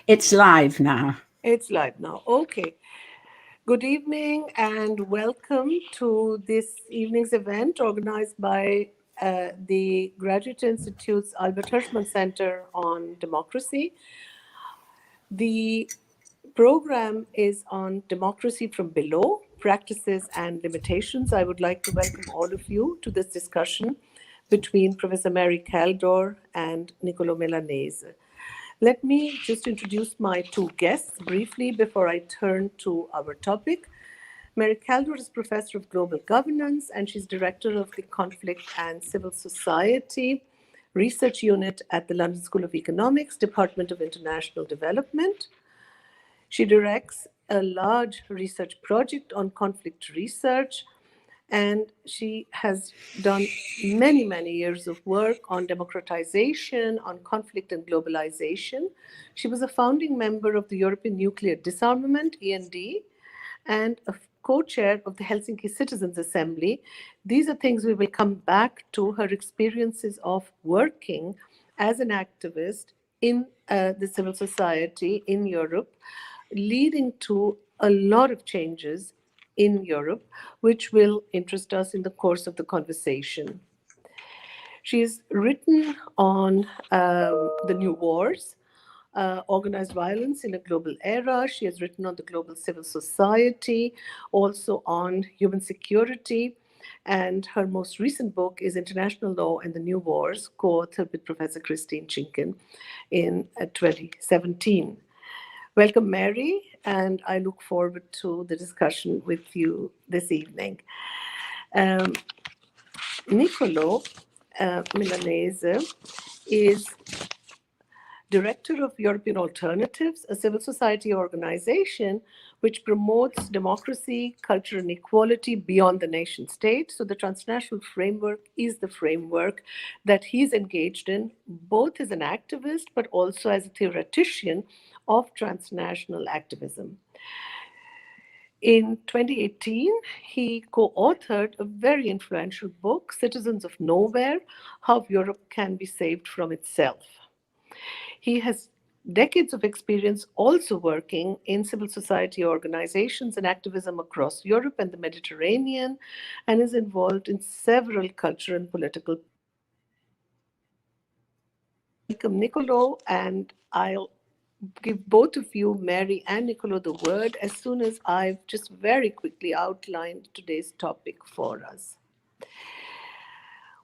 It's live now. It's live now. Okay. Good evening and welcome to this evening's event organized by the Graduate Institute's Albert Hirschman Centre on Democracy. The program is on democracy from below, practices and limitations. I would like to welcome all of you to this discussion between Professor Mary Kaldor and Niccolò Milanese. Let me just introduce my two guests briefly before I turn to our topic. Mary Kaldor is Professor of Global Governance, and she's Director of the Conflict and Civil Society Research Unit at the London School of Economics, Department of International Development. She directs a large research project on conflict research, and she has done many, many years of work on democratization, on conflict and globalization. She was a founding member of the European Nuclear Disarmament, END, and a co-chair of the Helsinki Citizens Assembly. These are things we will come back to, her experiences of working as an activist in the civil society in Europe, leading to a lot of changes in Europe, which will interest us in the course of the conversation. She's written on the new wars, organized violence in a global era. She has written on the global civil society, also on human security. And her most recent book is International Law and the New Wars, co-authored with Professor Christine Chinkin in 2017. Welcome, Mary, and I look forward to the discussion with you this evening. Niccolò Milanese is Director of European Alternatives, a civil society organization which promotes democracy, culture, and equality beyond the nation state. So the transnational framework is the framework that he's engaged in, both as an activist, but also as a theoretician of transnational activism. In 2018, he co-authored a very influential book, Citizens of Nowhere: How Europe Can Be Saved from Itself. He has decades of experience also working in civil society organizations and activism across Europe and the Mediterranean, and is involved in several cultural and political. Welcome, Niccolò, and I'll give both of you, Mary and Niccolò, the word as soon as I've just very quickly outlined today's topic for us.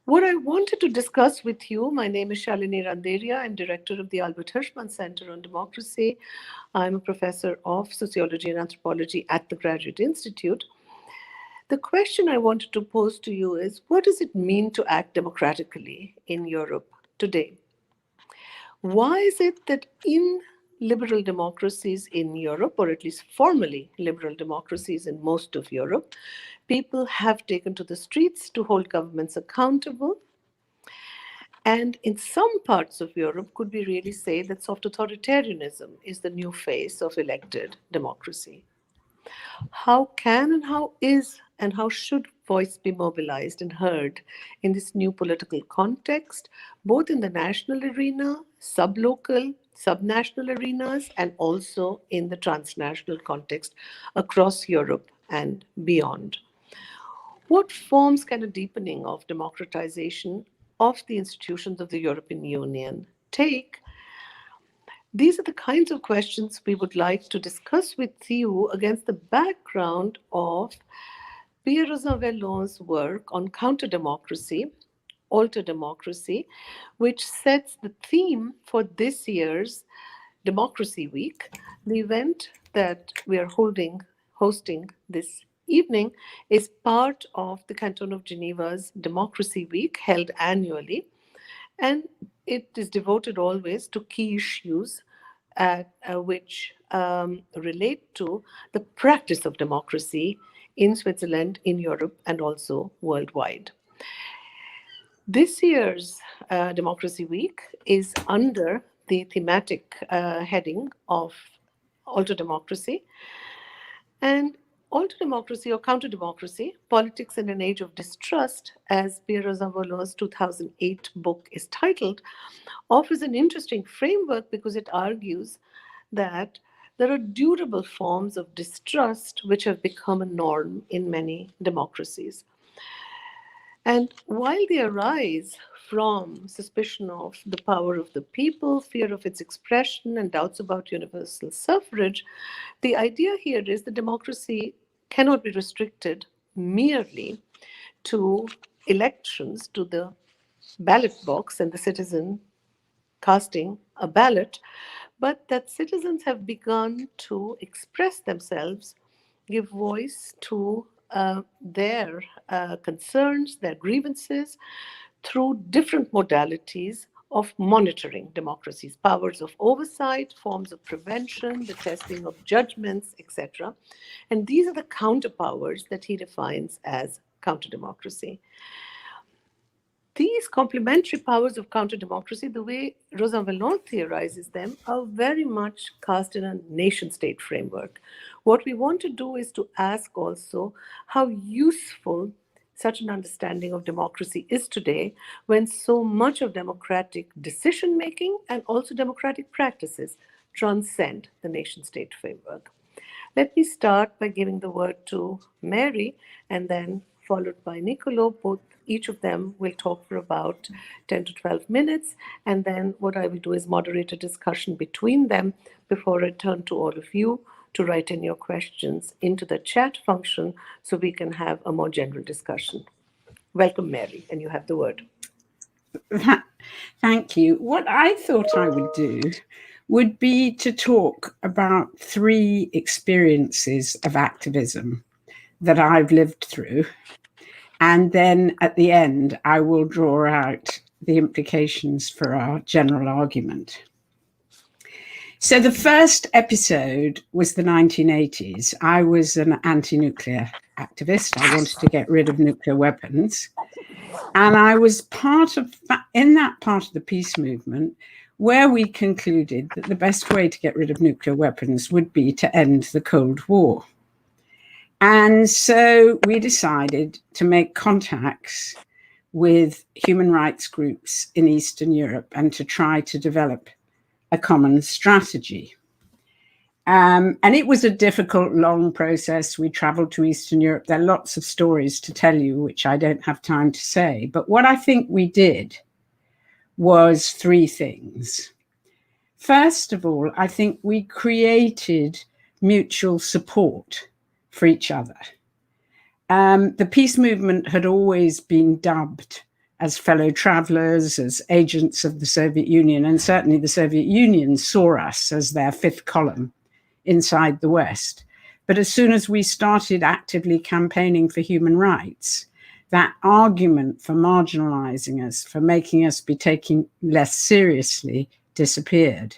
What I wanted to discuss with you, my name is Shalini Randeria. I'm director of the Albert Hirschman Centre on Democracy. I'm a professor of sociology and anthropology at the Graduate Institute. The question I wanted to pose to you is, what does it mean to act democratically in Europe today? Why is it that in liberal democracies in Europe, or at least formally liberal democracies in most of Europe, people have taken to the streets to hold governments accountable? And in some parts of Europe, could we really say that soft authoritarianism is the new face of elected democracy? How can and how is and how should voice be mobilized and heard in this new political context, both in the national arena, sublocal, subnational arenas, and also in the transnational context across Europe and beyond? What forms can a deepening of democratization of the institutions of the European Union take? These are the kinds of questions we would like to discuss with you against the background of Pierre Rosanvallon's work on counter-democracy, alter democracy, which sets the theme for this year's Democracy Week. The event that we are hosting this evening is part of the Canton of Geneva's Democracy Week, held annually, and it is devoted always to key issues which relate to the practice of democracy in Switzerland, in Europe, and also worldwide. This year's Democracy Week is under the thematic heading of Alter Democracy. And Alter Democracy or Counter Democracy, Politics in an Age of Distrust, as Pierre Rosanvallon's 2008 book is titled, offers an interesting framework because it argues that there are durable forms of distrust which have become a norm in many democracies. And while they arise from suspicion of the power of the people, fear of its expression, and doubts about universal suffrage, the idea here is that democracy cannot be restricted merely to elections, to the ballot box and the citizen casting a ballot, but that citizens have begun to express themselves, give voice to their concerns, their grievances, through different modalities of monitoring democracies, powers of oversight, forms of prevention, the testing of judgments, etc. And these are the counterpowers that he defines as counter-democracy. These complementary powers of counter-democracy, the way Rosan Vallon theorizes them, are very much cast in a nation-state framework. What we want to do is to ask also how useful such an understanding of democracy is today, when so much of democratic decision-making and also democratic practices transcend the nation-state framework. Let me start by giving the word to Mary, and then followed by Niccolò. Each of them will talk for about 10 to 12 minutes, and then what I will do is moderate a discussion between them before I turn to all of you to write in your questions into the chat function so we can have a more general discussion. Welcome, Mary, and you have the word. Thank you. What I thought I would do would be to talk about 3 experiences of activism that I've lived through. And then at the end, I will draw out the implications for our general argument. So the first episode was the 1980s. I was an anti-nuclear activist. I wanted to get rid of nuclear weapons. And I was in that part of the peace movement where we concluded that the best way to get rid of nuclear weapons would be to end the Cold War. And so we decided to make contacts with human rights groups in Eastern Europe and to try to develop a common strategy. And it was a difficult, long process. We traveled to Eastern Europe. There are lots of stories to tell you, which I don't have time to say. But what I think we did was 3 things. First of all, I think we created mutual support for each other. The peace movement had always been dubbed as fellow travelers, as agents of the Soviet Union, and certainly the Soviet Union saw us as their 5th column inside the West. But as soon as we started actively campaigning for human rights, that argument for marginalizing us, for making us be taken less seriously, disappeared.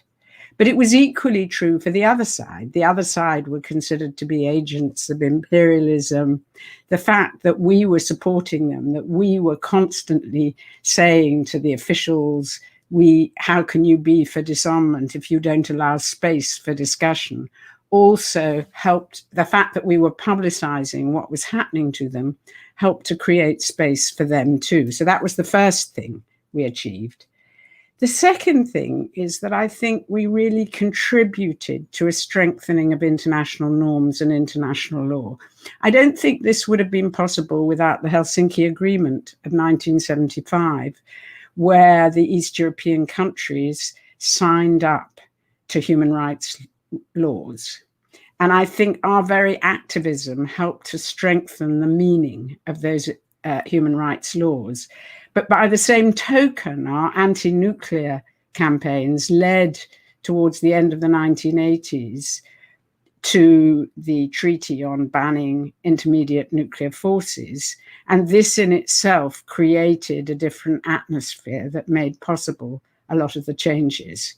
But it was equally true for the other side. The other side were considered to be agents of imperialism. The fact that we were supporting them, that we were constantly saying to the officials, how can you be for disarmament if you don't allow space for discussion, also helped. The fact that we were publicizing what was happening to them helped to create space for them too. So that was the first thing we achieved. The second thing is that I think we really contributed to a strengthening of international norms and international law. I don't think this would have been possible without the Helsinki Agreement of 1975, where the East European countries signed up to human rights laws. And I think our very activism helped to strengthen the meaning of those human rights laws. But by the same token, our anti-nuclear campaigns led towards the end of the 1980s to the treaty on banning intermediate nuclear forces. And this in itself created a different atmosphere that made possible a lot of the changes.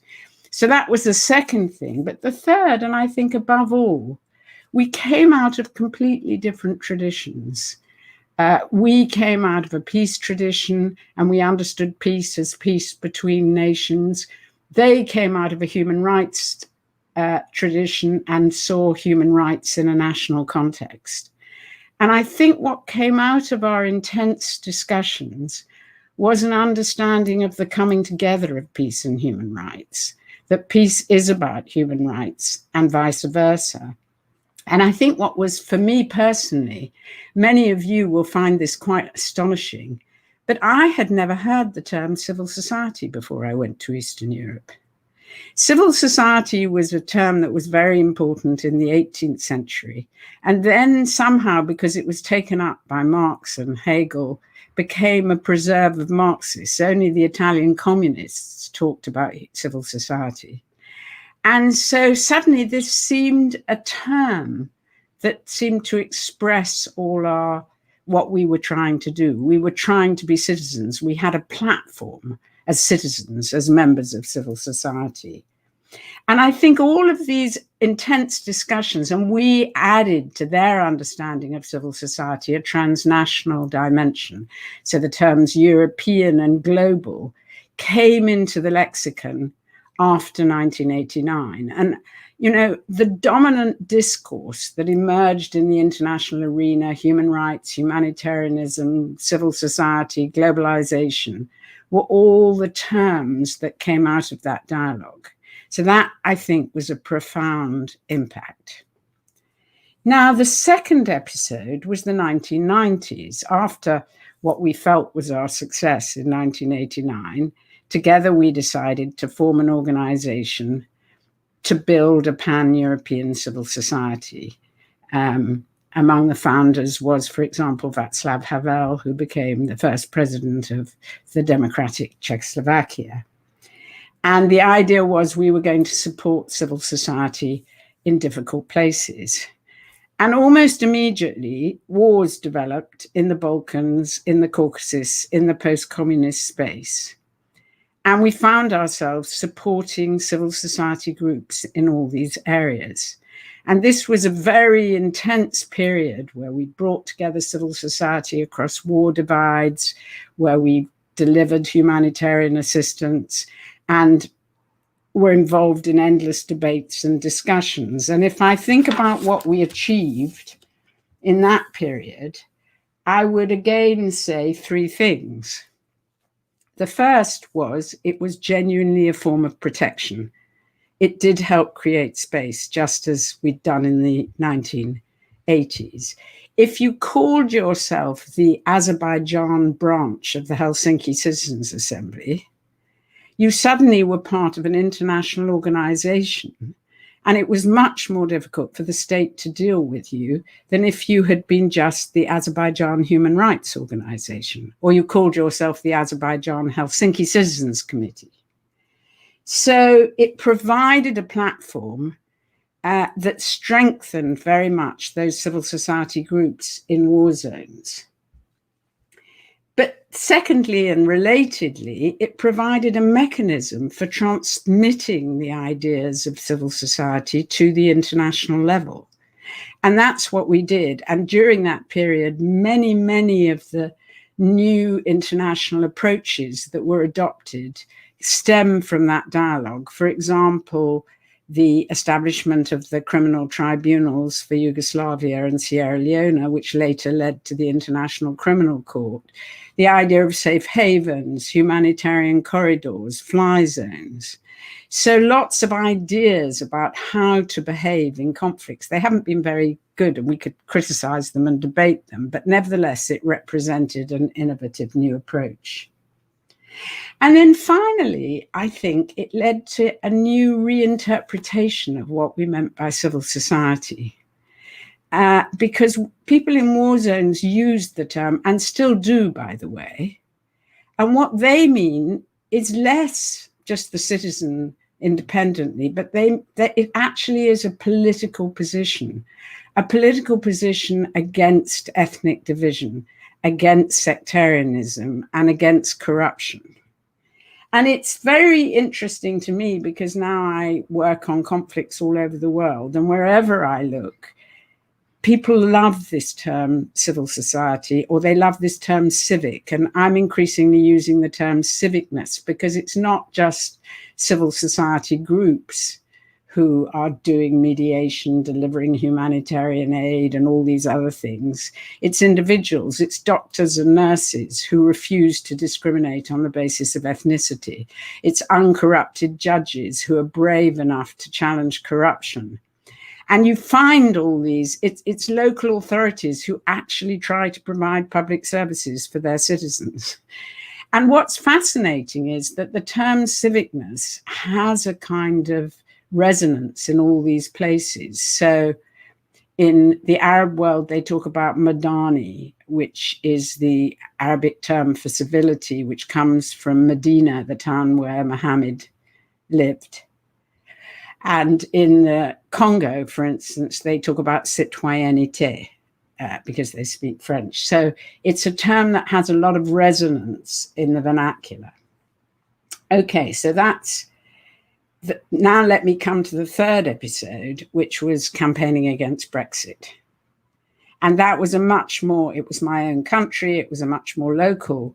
So that was the second thing. But the third, and I think above all, we came out of completely different traditions. We came out of a peace tradition and we understood peace as peace between nations. They came out of a human rights tradition and saw human rights in a national context. And I think what came out of our intense discussions was an understanding of the coming together of peace and human rights, that peace is about human rights and vice versa. And I think what was, for me personally, many of you will find this quite astonishing, but I had never heard the term civil society before I went to Eastern Europe. Civil society was a term that was very important in the 18th century. And then somehow, because it was taken up by Marx and Hegel, became a preserve of Marxists. Only the Italian communists talked about civil society. And so suddenly this seemed a term that seemed to express all what we were trying to do. We were trying to be citizens. We had a platform as citizens, as members of civil society. And I think all of these intense discussions, and we added to their understanding of civil society a transnational dimension. So the terms European and global came into the lexicon after 1989. And, you know, the dominant discourse that emerged in the international arena, human rights, humanitarianism, civil society, globalization, were all the terms that came out of that dialogue. So that, I think, was a profound impact. Now, the second episode was the 1990s. After what we felt was our success in 1989, together we decided to form an organization to build a pan-European civil society. Among the founders was, for example, Václav Havel, who became the first president of the democratic Czechoslovakia. And the idea was we were going to support civil society in difficult places. And almost immediately, wars developed in the Balkans, in the Caucasus, in the post-communist space. And we found ourselves supporting civil society groups in all these areas. And this was a very intense period where we brought together civil society across war divides, where we delivered humanitarian assistance, and were involved in endless debates and discussions. And if I think about what we achieved in that period, I would again say three things. The first was it was genuinely a form of protection. It did help create space, just as we'd done in the 1980s. If you called yourself the Azerbaijan branch of the Helsinki Citizens Assembly, you suddenly were part of an international organization, and it was much more difficult for the state to deal with you than if you had been just the Azerbaijan Human Rights Organization, or you called yourself the Azerbaijan Helsinki Citizens Committee. So it provided a platform that strengthened very much those civil society groups in war zones. But secondly, and relatedly, it provided a mechanism for transmitting the ideas of civil society to the international level. And that's what we did. And during that period, many of the new international approaches that were adopted stem from that dialogue. For example, the establishment of the criminal tribunals for Yugoslavia and Sierra Leone, which later led to the International Criminal Court, the idea of safe havens, humanitarian corridors, fly zones. So lots of ideas about how to behave in conflicts. They haven't been very good, and we could criticize them and debate them, but nevertheless, it represented an innovative new approach. And then finally, I think it led to a new reinterpretation of what we meant by civil society. Because people in war zones used the term, and still do, by the way. And what they mean is less just the citizen independently, but it actually is a political position against ethnic division, against sectarianism, and against corruption. And it's very interesting to me because now I work on conflicts all over the world, and wherever I look, people love this term civil society, or they love this term civic. And I'm increasingly using the term civicness because it's not just civil society groups who are doing mediation, delivering humanitarian aid, and all these other things. It's individuals, it's doctors and nurses who refuse to discriminate on the basis of ethnicity. It's uncorrupted judges who are brave enough to challenge corruption. And you find all these, it's local authorities who actually try to provide public services for their citizens. And what's fascinating is that the term civicness has a kind of resonance in all these places. So in the Arab world, they talk about madani, which is the Arabic term for civility, which comes from Medina, the town where Muhammad lived. And in the Congo, for instance, they talk about citoyenneté because they speak French. So it's a term that has a lot of resonance in the vernacular. Okay, so that's now let me come to the third episode, which was campaigning against Brexit. And that was it was my own country, it was a much more local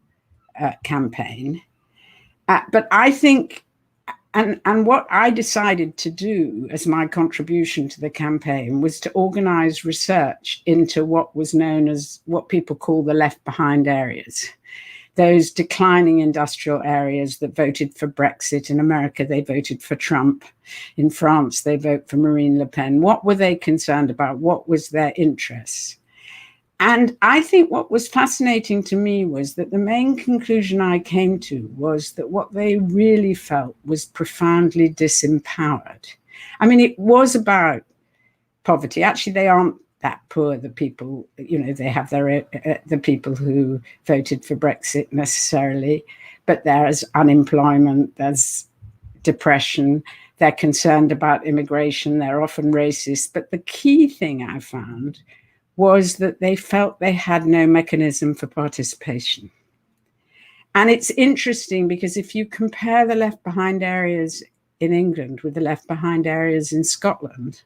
campaign. But I think, and what I decided to do as my contribution to the campaign was to organize research into what was known as what people call the left behind areas. Those declining industrial areas that voted for Brexit. In America, they voted for Trump. In France, they vote for Marine Le Pen. What were they concerned about? What was their interest? And I think what was fascinating to me was that the main conclusion I came to was that what they really felt was profoundly disempowered. I mean, it was about poverty. Actually, they aren't that poor, the people, they have the people who voted for Brexit necessarily, but there's unemployment, there's depression, they're concerned about immigration, they're often racist. But the key thing I found was that they felt they had no mechanism for participation. And it's interesting because if you compare the left behind areas in England with the left behind areas in Scotland,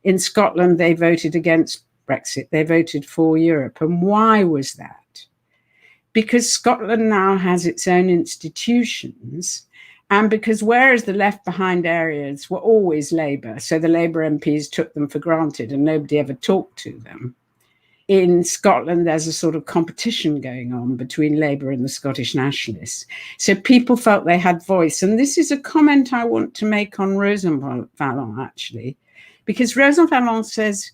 they voted against Brexit. They voted for Europe. And why was that? Because Scotland now has its own institutions, and because whereas the left behind areas were always Labour, so the Labour MPs took them for granted and nobody ever talked to them, in Scotland, there's a sort of competition going on between Labour and the Scottish nationalists. So people felt they had voice. And this is a comment I want to make on Rosenvallon, actually, because Rosenvallon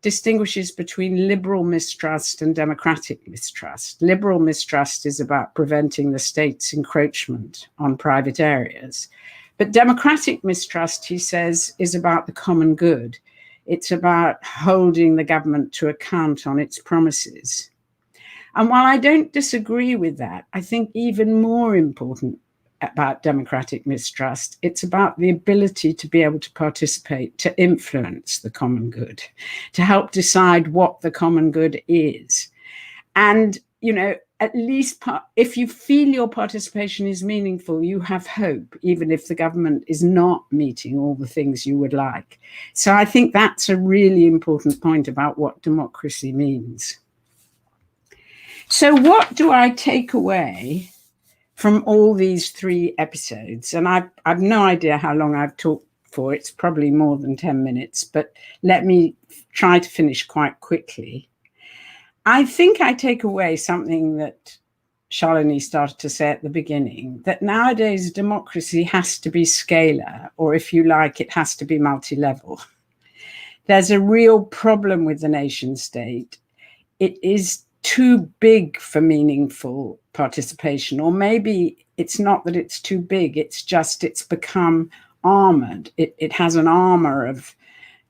distinguishes between liberal mistrust and democratic mistrust. Liberal mistrust is about preventing the state's encroachment on private areas. But democratic mistrust, he says, is about the common good. It's about holding the government to account on its promises. And while I don't disagree with that, I think even more important about democratic mistrust, it's about the ability to be able to participate, to influence the common good, to help decide what the common good is. And, at least if you feel your participation is meaningful, you have hope, even if the government is not meeting all the things you would like. So I think that's a really important point about what democracy means. So what do I take away from all these three episodes? And I've no idea how long I've talked for. It's probably more than 10 minutes, but let me try to finish quite quickly. I think I take away something that Shalini started to say at the beginning, that nowadays democracy has to be scalar, or if you like, it has to be multi-level. There's a real problem with the nation state. It is too big for meaningful participation, or maybe it's not that it's too big, it's become armored. It has an armor of,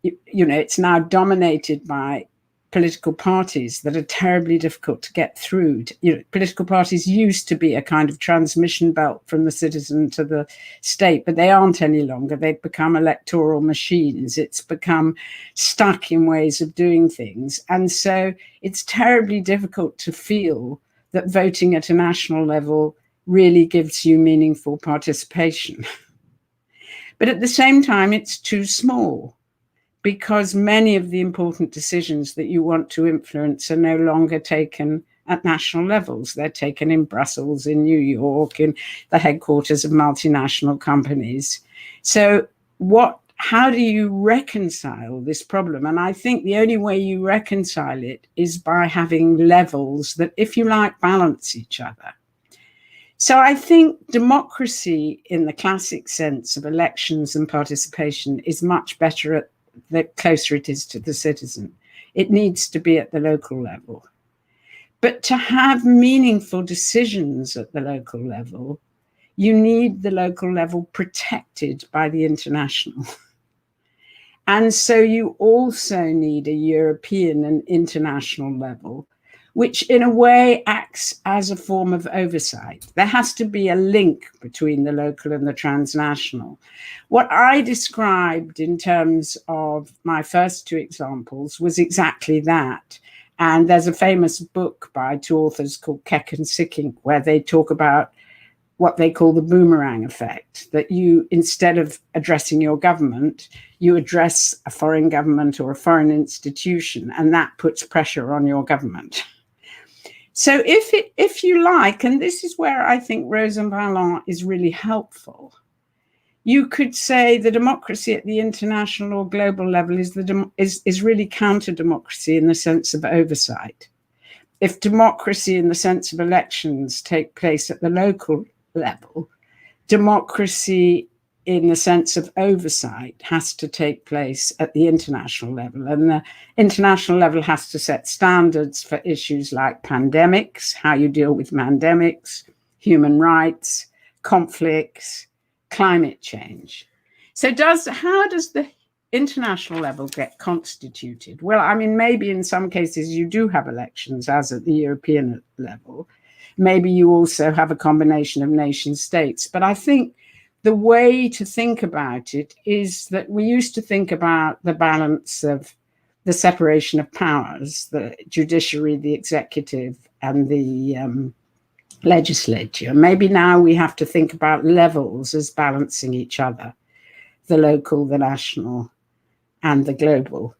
it's now dominated by political parties that are terribly difficult to get through. Political parties used to be a kind of transmission belt from the citizen to the state, but they aren't any longer. They've become electoral machines. It's become stuck in ways of doing things. And so it's terribly difficult to feel that voting at a national level really gives you meaningful participation. But at the same time, it's too small, because many of the important decisions that you want to influence are no longer taken at national levels. They're taken in Brussels, in New York, in the headquarters of multinational companies. So what how do you reconcile this problem? And I think the only way you reconcile it is by having levels that, if you like, balance each other. So I think democracy in the classic sense of elections and participation is much better the closer it is to the citizen. It needs to be at the local level. But to have meaningful decisions at the local level, you need the local level protected by the international. And so you also need a European and international level, which in a way acts as a form of oversight. There has to be a link between the local and the transnational. What I described in terms of my first two examples was exactly that. And there's a famous book by two authors called Keck and Sikkink, where they talk about what they call the boomerang effect, that you, instead of addressing your government, you address a foreign government or a foreign institution, and that puts pressure on your government. So if you like, and this is where I think Rosenballon is really helpful, you could say the democracy at the international or global level is really counter-democracy in the sense of oversight. If democracy in the sense of elections take place at the local level, democracy in the sense of oversight has to take place at the international level. And the international level has to set standards for issues like pandemics, how you deal with pandemics, human rights, conflicts, climate change. So how does the international level get constituted? Well, I mean, maybe in some cases you do have elections, as at the European level. Maybe you also have a combination of nation states. But I think the way to think about it is that we used to think about the balance of the separation of powers, the judiciary, the executive, and the legislature. Maybe now we have to think about levels as balancing each other, the local, the national, and the global,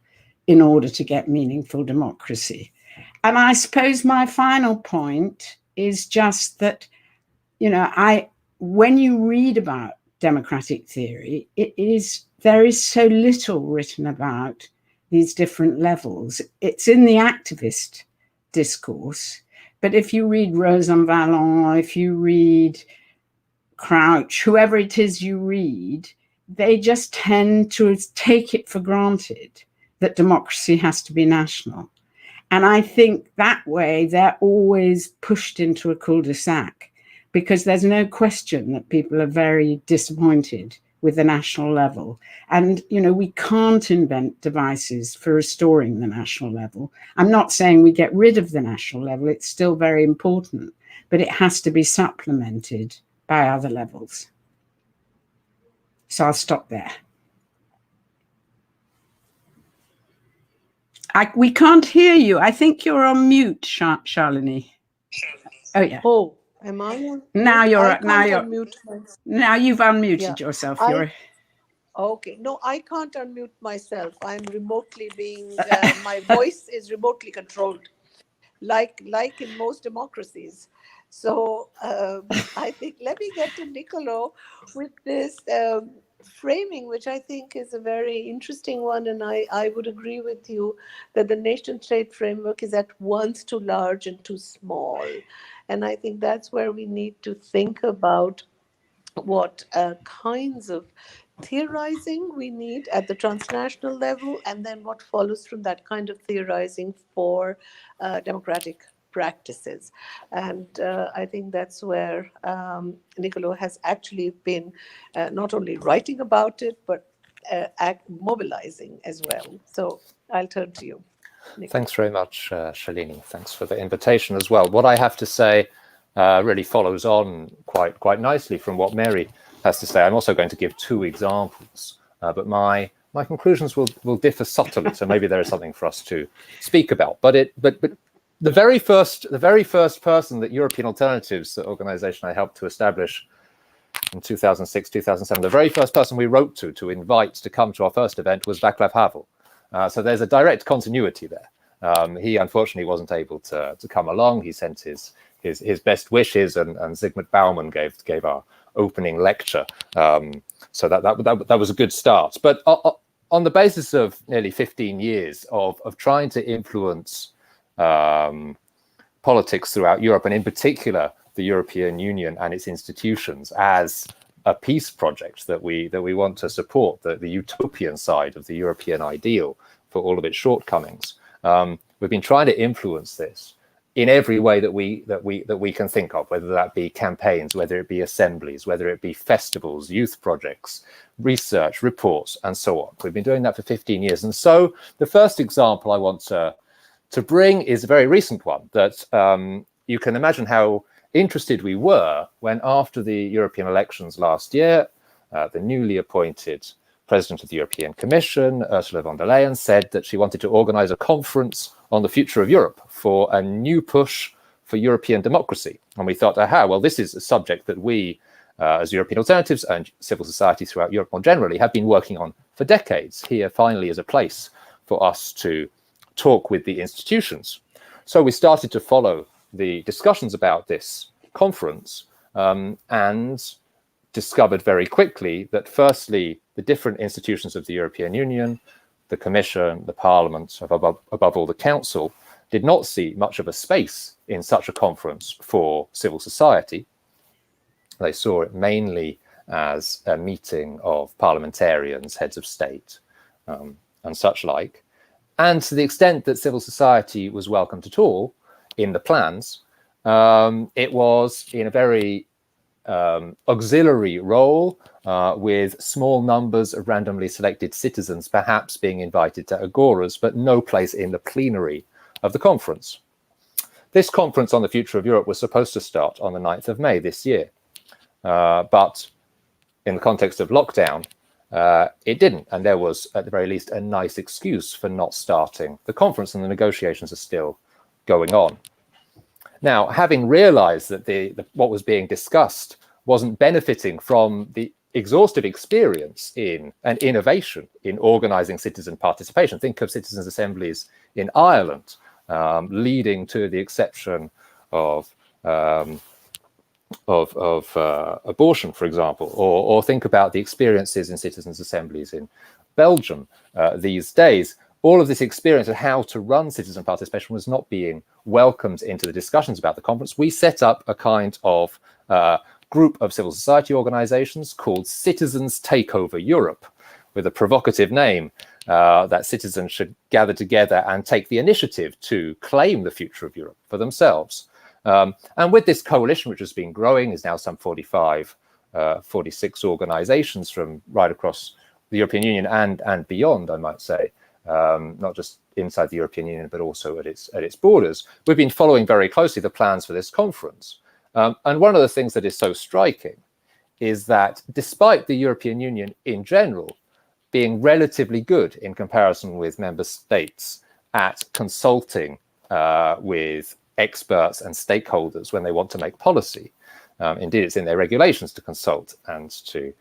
in order to get meaningful democracy. And I suppose my final point is just that, when you read about democratic theory, there is so little written about these different levels. It's in the activist discourse, but if you read Rosenballon, if you read Crouch, whoever it is you read, they just tend to take it for granted that democracy has to be national. And I think that way they're always pushed into a cul-de-sac, because there's no question that people are very disappointed with the national level. And, we can't invent devices for restoring the national level. I'm not saying we get rid of the national level. It's still very important, but it has to be supplemented by other levels. So I'll stop there. We can't hear you. I think you're on mute, Shalini. Oh, yeah. Oh, am I on? Now you're now you've unmuted Yeah. yourself. Okay. No, I can't unmute myself. I'm remotely my voice is remotely controlled, like in most democracies. So I think let me get to Niccolò with this framing, which I think is a very interesting one. And I would agree with you that the nation-state framework is at once too large and too small. And I think that's where we need to think about what kinds of theorizing we need at the transnational level, and then what follows from that kind of theorizing for democratic practices. And I think that's where Niccolò has actually been not only writing about it, but mobilizing as well. So I'll turn to you, Niccolò. Thanks very much, Shalini. Thanks for the invitation as well. What I have to say really follows on quite nicely from what Mary has to say. I'm also going to give two examples, but my conclusions will differ subtly. So maybe there is something for us to speak about. But the very first person that European Alternatives, the organization I helped to establish in 2006, 2007, the very first person we wrote to invite to come to our first event was Václav Havel. So there's a direct continuity there. He unfortunately wasn't able to come along. He sent his best wishes, and Zygmunt Bauman gave our opening lecture. So that was a good start. But on the basis of nearly 15 years of trying to influence politics throughout Europe, and in particular the European Union and its institutions as a peace project that we want to support, the utopian side of the European ideal for all of its shortcomings. We've been trying to influence this in every way that we can think of, whether that be campaigns, whether it be assemblies, whether it be festivals, youth projects, research, reports, and so on. We've been doing that for 15 years. And so the first example I want to bring is a very recent one that you can imagine how interested we were when, after the European elections last year, the newly appointed President of the European Commission, Ursula von der Leyen, said that she wanted to organize a conference on the future of Europe for a new push for European democracy. And we thought, aha, well, this is a subject that we, as European Alternatives and civil society throughout Europe more generally, have been working on for decades. Here finally is a place for us to talk with the institutions. So we started to follow the discussions about this conference and discovered very quickly that, firstly, the different institutions of the European Union, the Commission, the Parliament, above all the Council, did not see much of a space in such a conference for civil society. They saw it mainly as a meeting of parliamentarians, heads of state, and such like. And to the extent that civil society was welcomed at all in the plans, it was in a very auxiliary role, with small numbers of randomly selected citizens perhaps being invited to agoras, but no place in the plenary of the conference. This conference on the future of Europe was supposed to start on the 9th of May this year, but in the context of lockdown, it didn't, and there was at the very least a nice excuse for not starting the conference, and the negotiations are still going on. Now, having realized that what was being discussed wasn't benefiting from the exhaustive experience in and innovation in organizing citizen participation. Think of citizens' assemblies in Ireland, leading to the exception of abortion, for example, or think about the experiences in citizens' assemblies in Belgium these days. All of this experience of how to run citizen participation was not being welcomed into the discussions about the conference. We set up a kind of group of civil society organizations called Citizens Takeover Europe, with a provocative name that citizens should gather together and take the initiative to claim the future of Europe for themselves. And with this coalition, which has been growing, is now some 45, 46 organizations from right across the European Union and beyond, I might say, not just inside the European Union, but also at its borders. We've been following very closely the plans for this conference. And one of the things that is so striking is that despite the European Union in general being relatively good in comparison with member states at consulting with experts and stakeholders when they want to make policy, indeed it's in their regulations to consult and to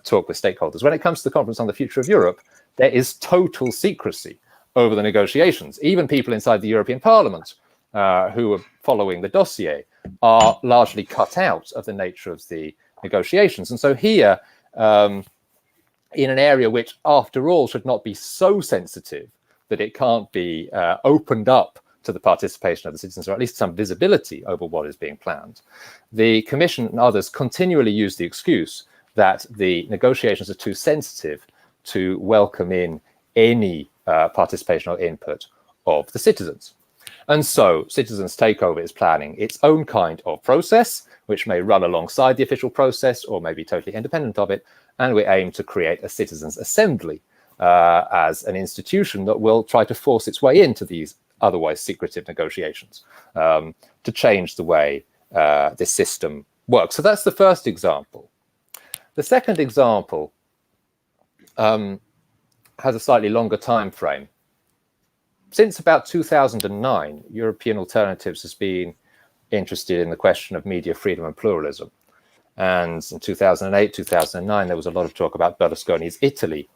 talk with stakeholders. When it comes to the Conference on the Future of Europe, there is total secrecy over the negotiations. Even people inside the European Parliament who are following the dossier are largely cut out of the nature of the negotiations. And so here, in an area which, after all, should not be so sensitive that it can't be opened up to the participation of the citizens, or at least some visibility over what is being planned, the Commission and others continually use the excuse that the negotiations are too sensitive to welcome in any participation or input of the citizens. And so Citizens Takeover is planning its own kind of process, which may run alongside the official process or may be totally independent of it. And we aim to create a citizens' assembly as an institution that will try to force its way into these otherwise secretive negotiations to change the way this system works. So that's the first example. The second example has a slightly longer time frame. Since about 2009, European Alternatives has been interested in the question of media freedom and pluralism. And in 2008, 2009, there was a lot of talk about Berlusconi's Italy,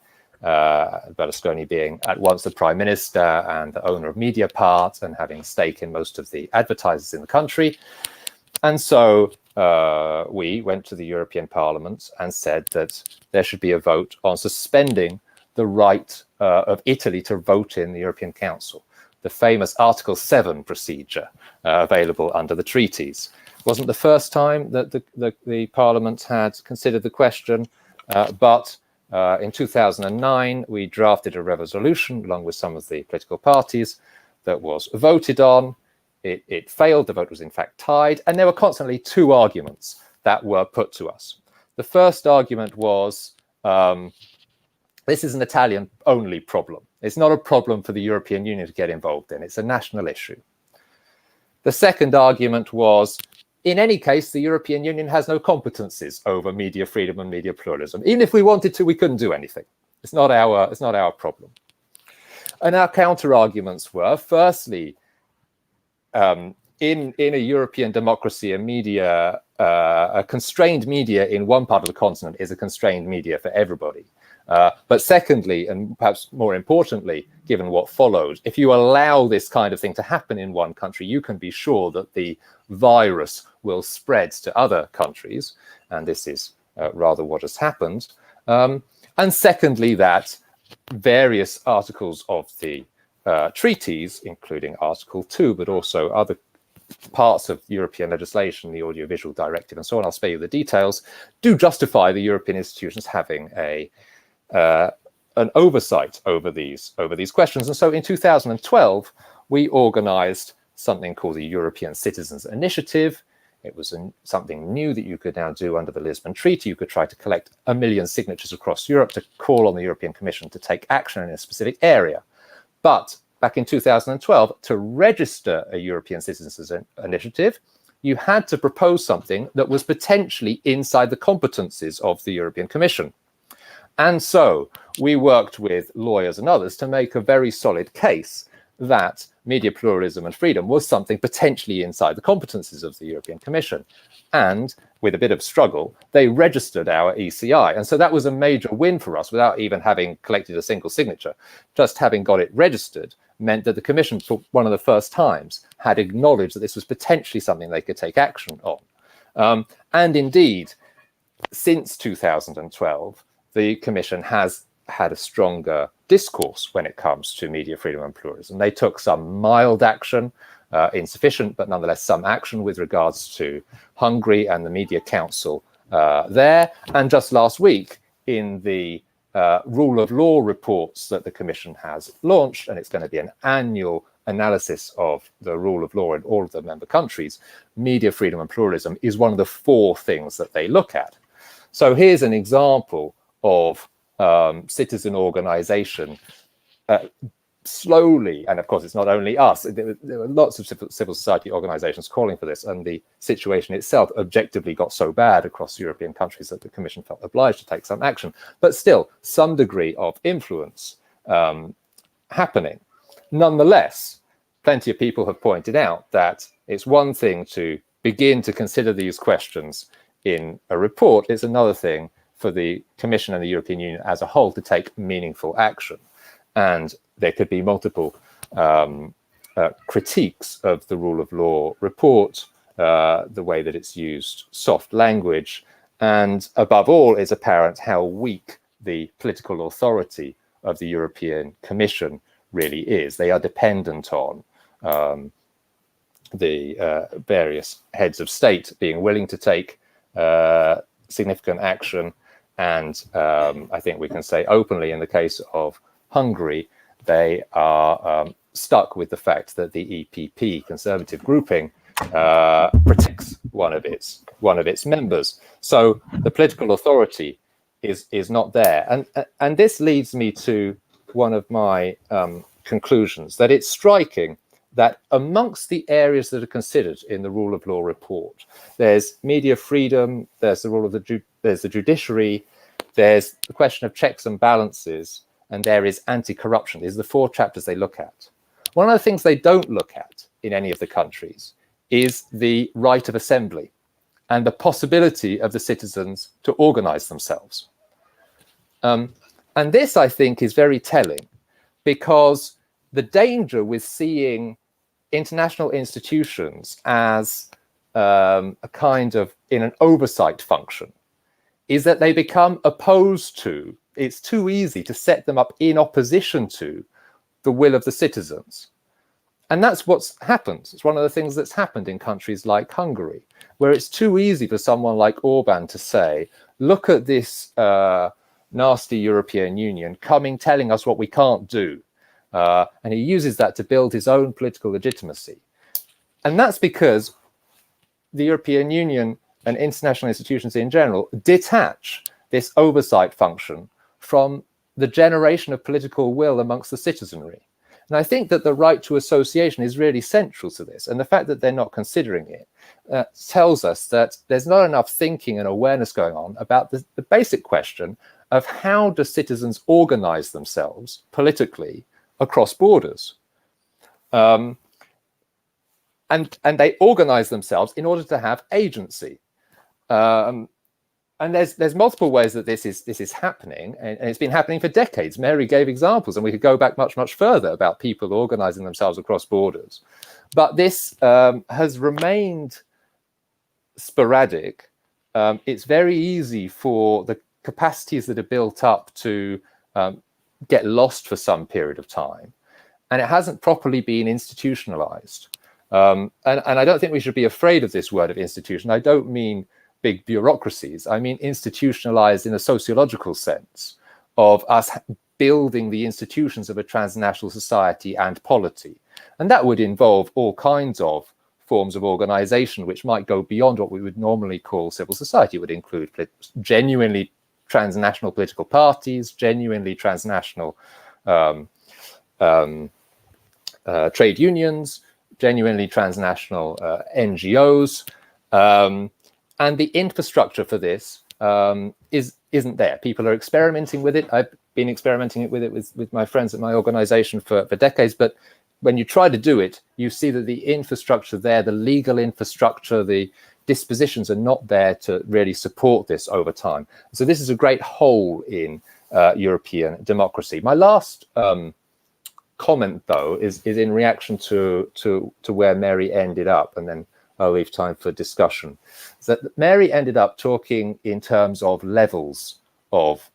Berlusconi being at once the prime minister and the owner of Mediapart and having a stake in most of the advertisers in the country. And so we went to the European Parliament and said that there should be a vote on suspending the right of Italy to vote in the European Council, the famous Article 7 procedure available under the treaties. It wasn't the first time that the Parliament had considered the question, but in 2009, we drafted a resolution along with some of the political parties that was voted on. It failed. The vote was in fact tied. And there were constantly two arguments that were put to us. The first argument was, this is an Italian-only problem. It's not a problem for the European Union to get involved in. It's a national issue. The second argument was, in any case, the European Union has no competencies over media freedom and media pluralism. Even if we wanted to, we couldn't do anything. It's not our problem. And our counter-arguments were, firstly, in a European democracy, a constrained media in one part of the continent is a constrained media for everybody. But secondly, and perhaps more importantly, given what followed, if you allow this kind of thing to happen in one country, you can be sure that the virus will spread to other countries. And this is rather what has happened. And secondly, that various articles of the treaties, including Article 2, but also other parts of European legislation, the Audiovisual Directive and so on, I'll spare you the details, do justify the European institutions having an oversight over these questions. And so in 2012, we organized something called the European Citizens Initiative. It was something new that you could now do under the Lisbon Treaty. You could try to collect 1 million signatures across Europe to call on the European Commission to take action in a specific area. But back in 2012, to register a European Citizens Initiative, you had to propose something that was potentially inside the competencies of the European Commission. And so we worked with lawyers and others to make a very solid case that media pluralism and freedom was something potentially inside the competencies of the European Commission. And with a bit of struggle, they registered our ECI. And so that was a major win for us without even having collected a single signature. Just having got it registered meant that the Commission, for one of the first times, had acknowledged that this was potentially something they could take action on. And indeed, since 2012, the Commission has had a stronger discourse when it comes to media freedom and pluralism. They took some mild action, insufficient, but nonetheless some action with regards to Hungary and the Media Council there. And just last week, in the rule of law reports that the Commission has launched, and it's going to be an annual analysis of the rule of law in all of the member countries, media freedom and pluralism is one of the 4 things that they look at. So here's an example of citizen organization slowly, and of course it's not only us, there were lots of civil society organizations calling for this, and the situation itself objectively got so bad across European countries that the Commission felt obliged to take some action, but still some degree of influence happening. Nonetheless, plenty of people have pointed out that it's one thing to begin to consider these questions in a report, it's another thing for the Commission and the European Union as a whole to take meaningful action. And there could be multiple critiques of the rule of law report, the way that it's used soft language, and above all, it's apparent how weak the political authority of the European Commission really is. They are dependent on the various heads of state being willing to take significant action. And I think we can say openly in the case of Hungary, they are stuck with the fact that the EPP conservative grouping protects one of its members. So the political authority is not there. And this leads me to one of my conclusions, that it's striking that amongst the areas that are considered in the rule of law report, there's media freedom, there's the rule of there's the judiciary, there's the question of checks and balances, and there is anti-corruption. These are the 4 chapters they look at. One of the things they don't look at in any of the countries is the right of assembly and the possibility of the citizens to organize themselves. And this, I think, is very telling, because the danger with seeing international institutions as a kind of in an oversight function is that they become opposed to, it's too easy to set them up in opposition to the will of the citizens. And that's what's happened. It's one of the things that's happened in countries like Hungary, where it's too easy for someone like Orban to say, look at this nasty European Union coming, telling us what we can't do. And he uses that to build his own political legitimacy. And that's because the European Union and international institutions in general detach this oversight function from the generation of political will amongst the citizenry. And I think that the right to association is really central to this. And the fact that they're not considering it tells us that there's not enough thinking and awareness going on about the basic question of how do citizens organize themselves politically across borders. And they organize themselves in order to have agency. And there's multiple ways that this is happening, and it's been happening for decades. Mary gave examples, and we could go back much further about people organizing themselves across borders. But this has remained sporadic. It's very easy for the capacities that are built up to get lost for some period of time, and it hasn't properly been institutionalized. And I don't think we should be afraid of this word of institution. I don't mean big bureaucracies. I mean institutionalized in a sociological sense of us building the institutions of a transnational society and polity. And that would involve all kinds of forms of organization, which might go beyond what we would normally call civil society. It would include genuinely transnational political parties, genuinely transnational trade unions, genuinely transnational NGOs. And the infrastructure for this isn't there. People are experimenting with it. I've been experimenting with it with my friends at my organization for decades. But when you try to do it, you see that the infrastructure there, the legal infrastructure, the dispositions are not there to really support this over time. So this is a great hole in European democracy. My last comment, though, is in reaction to where Mary ended up, and then I'll leave time for discussion. So that Mary ended up talking in terms of levels of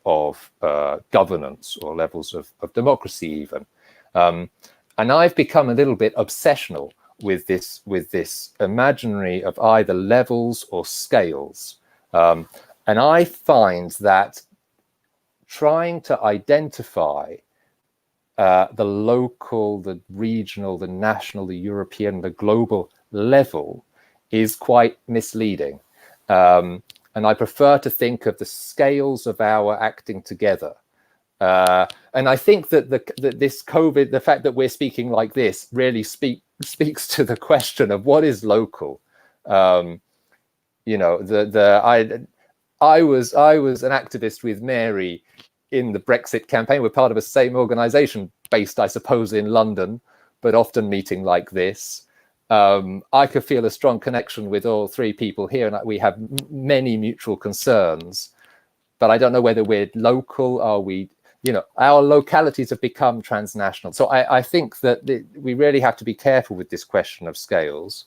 governance, or levels of democracy even. And I've become a little bit obsessional with this imaginary of either levels or scales. And I find that trying to identify the local, the regional, the national, the European, the global level is quite misleading. And I prefer to think of the scales of our acting together. And I think that this COVID, the fact that we're speaking like this, really speaks to the question of what is local. You know, I was an activist with Mary in the Brexit campaign. We're part of the same organization based, I suppose, in London, but often meeting like this. I could feel a strong connection with all three people here, and we have many mutual concerns, but I don't know whether we're local. Are we, you know, our localities have become transnational. So I think that we really have to be careful with this question of scales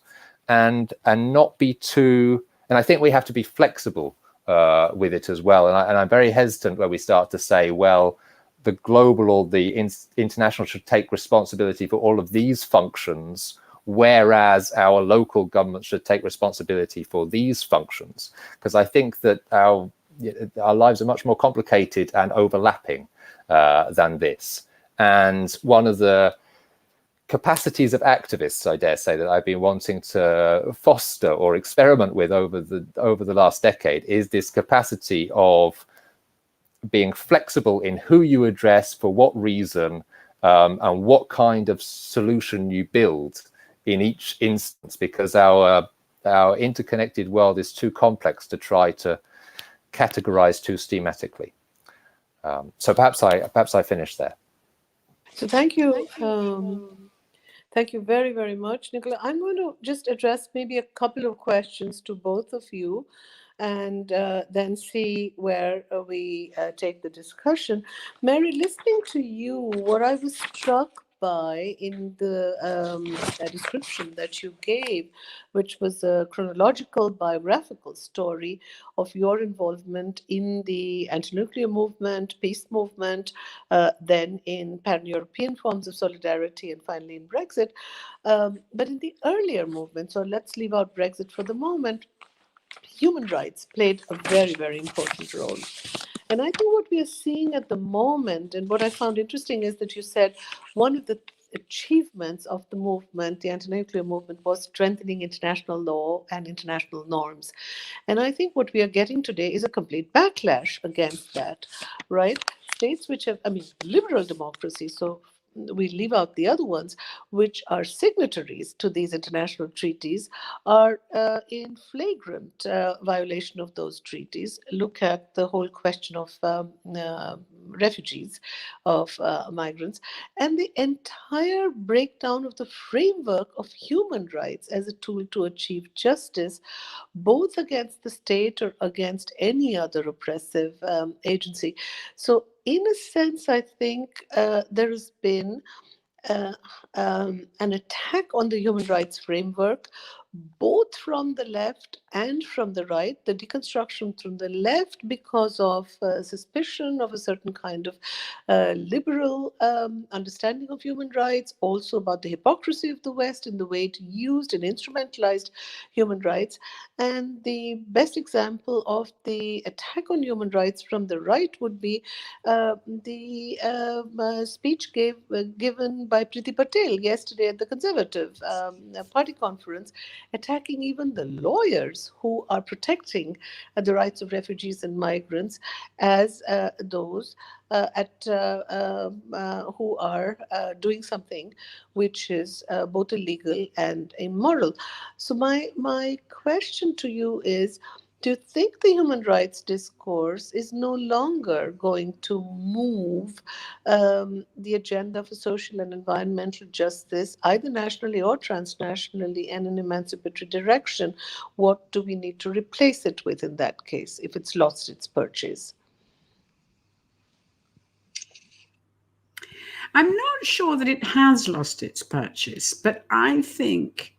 and not be too, and I think we have to be flexible with it as well. And I'm very hesitant when we start to say, well, the global or the international should take responsibility for all of these functions, whereas our local government should take responsibility for these functions. Because I think that our lives are much more complicated and overlapping than this. And one of the capacities of activists, I dare say, that I've been wanting to foster or experiment with over the last decade is this capacity of being flexible in who you address, for what reason, and what kind of solution you build in each instance, because our interconnected world is too complex to try to categorize too schematically. So perhaps I finish there. So thank you. Thank you very, very much, Niccolò. I'm going to just address maybe a couple of questions to both of you, and then see where we take the discussion. Mary, listening to you, what I was struck by in the description that you gave, which was a chronological biographical story of your involvement in the anti-nuclear movement, peace movement, then in pan-European forms of solidarity, and finally in Brexit. But in the earlier movement, so let's leave out Brexit for the moment, human rights played a very, very important role. And I think what we are seeing at the moment, and what I found interesting, is that you said one of the achievements of the movement, the anti-nuclear movement, was strengthening international law and international norms. And I think what we are getting today is a complete backlash against that, right? States which have, liberal democracies, so we leave out the other ones, which are signatories to these international treaties, are in flagrant violation of those treaties. Look at the whole question of refugees, of migrants, and the entire breakdown of the framework of human rights as a tool to achieve justice, both against the state or against any other oppressive agency. So in a sense, I think there has been an attack on the human rights framework, both from the left and from the right. The deconstruction from the left because of suspicion of a certain kind of liberal understanding of human rights, also about the hypocrisy of the West in the way it used and instrumentalized human rights. And the best example of the attack on human rights from the right would be the speech given by Priti Patel yesterday at the Conservative Party conference, attacking even the lawyers who are protecting the rights of refugees and migrants as those who are doing something which is both illegal and immoral. So my question to you is, do you think the human rights discourse is no longer going to move the agenda for social and environmental justice, either nationally or transnationally, and in an emancipatory direction? What do we need to replace it with in that case, if it's lost its purchase? I'm not sure that it has lost its purchase, but I think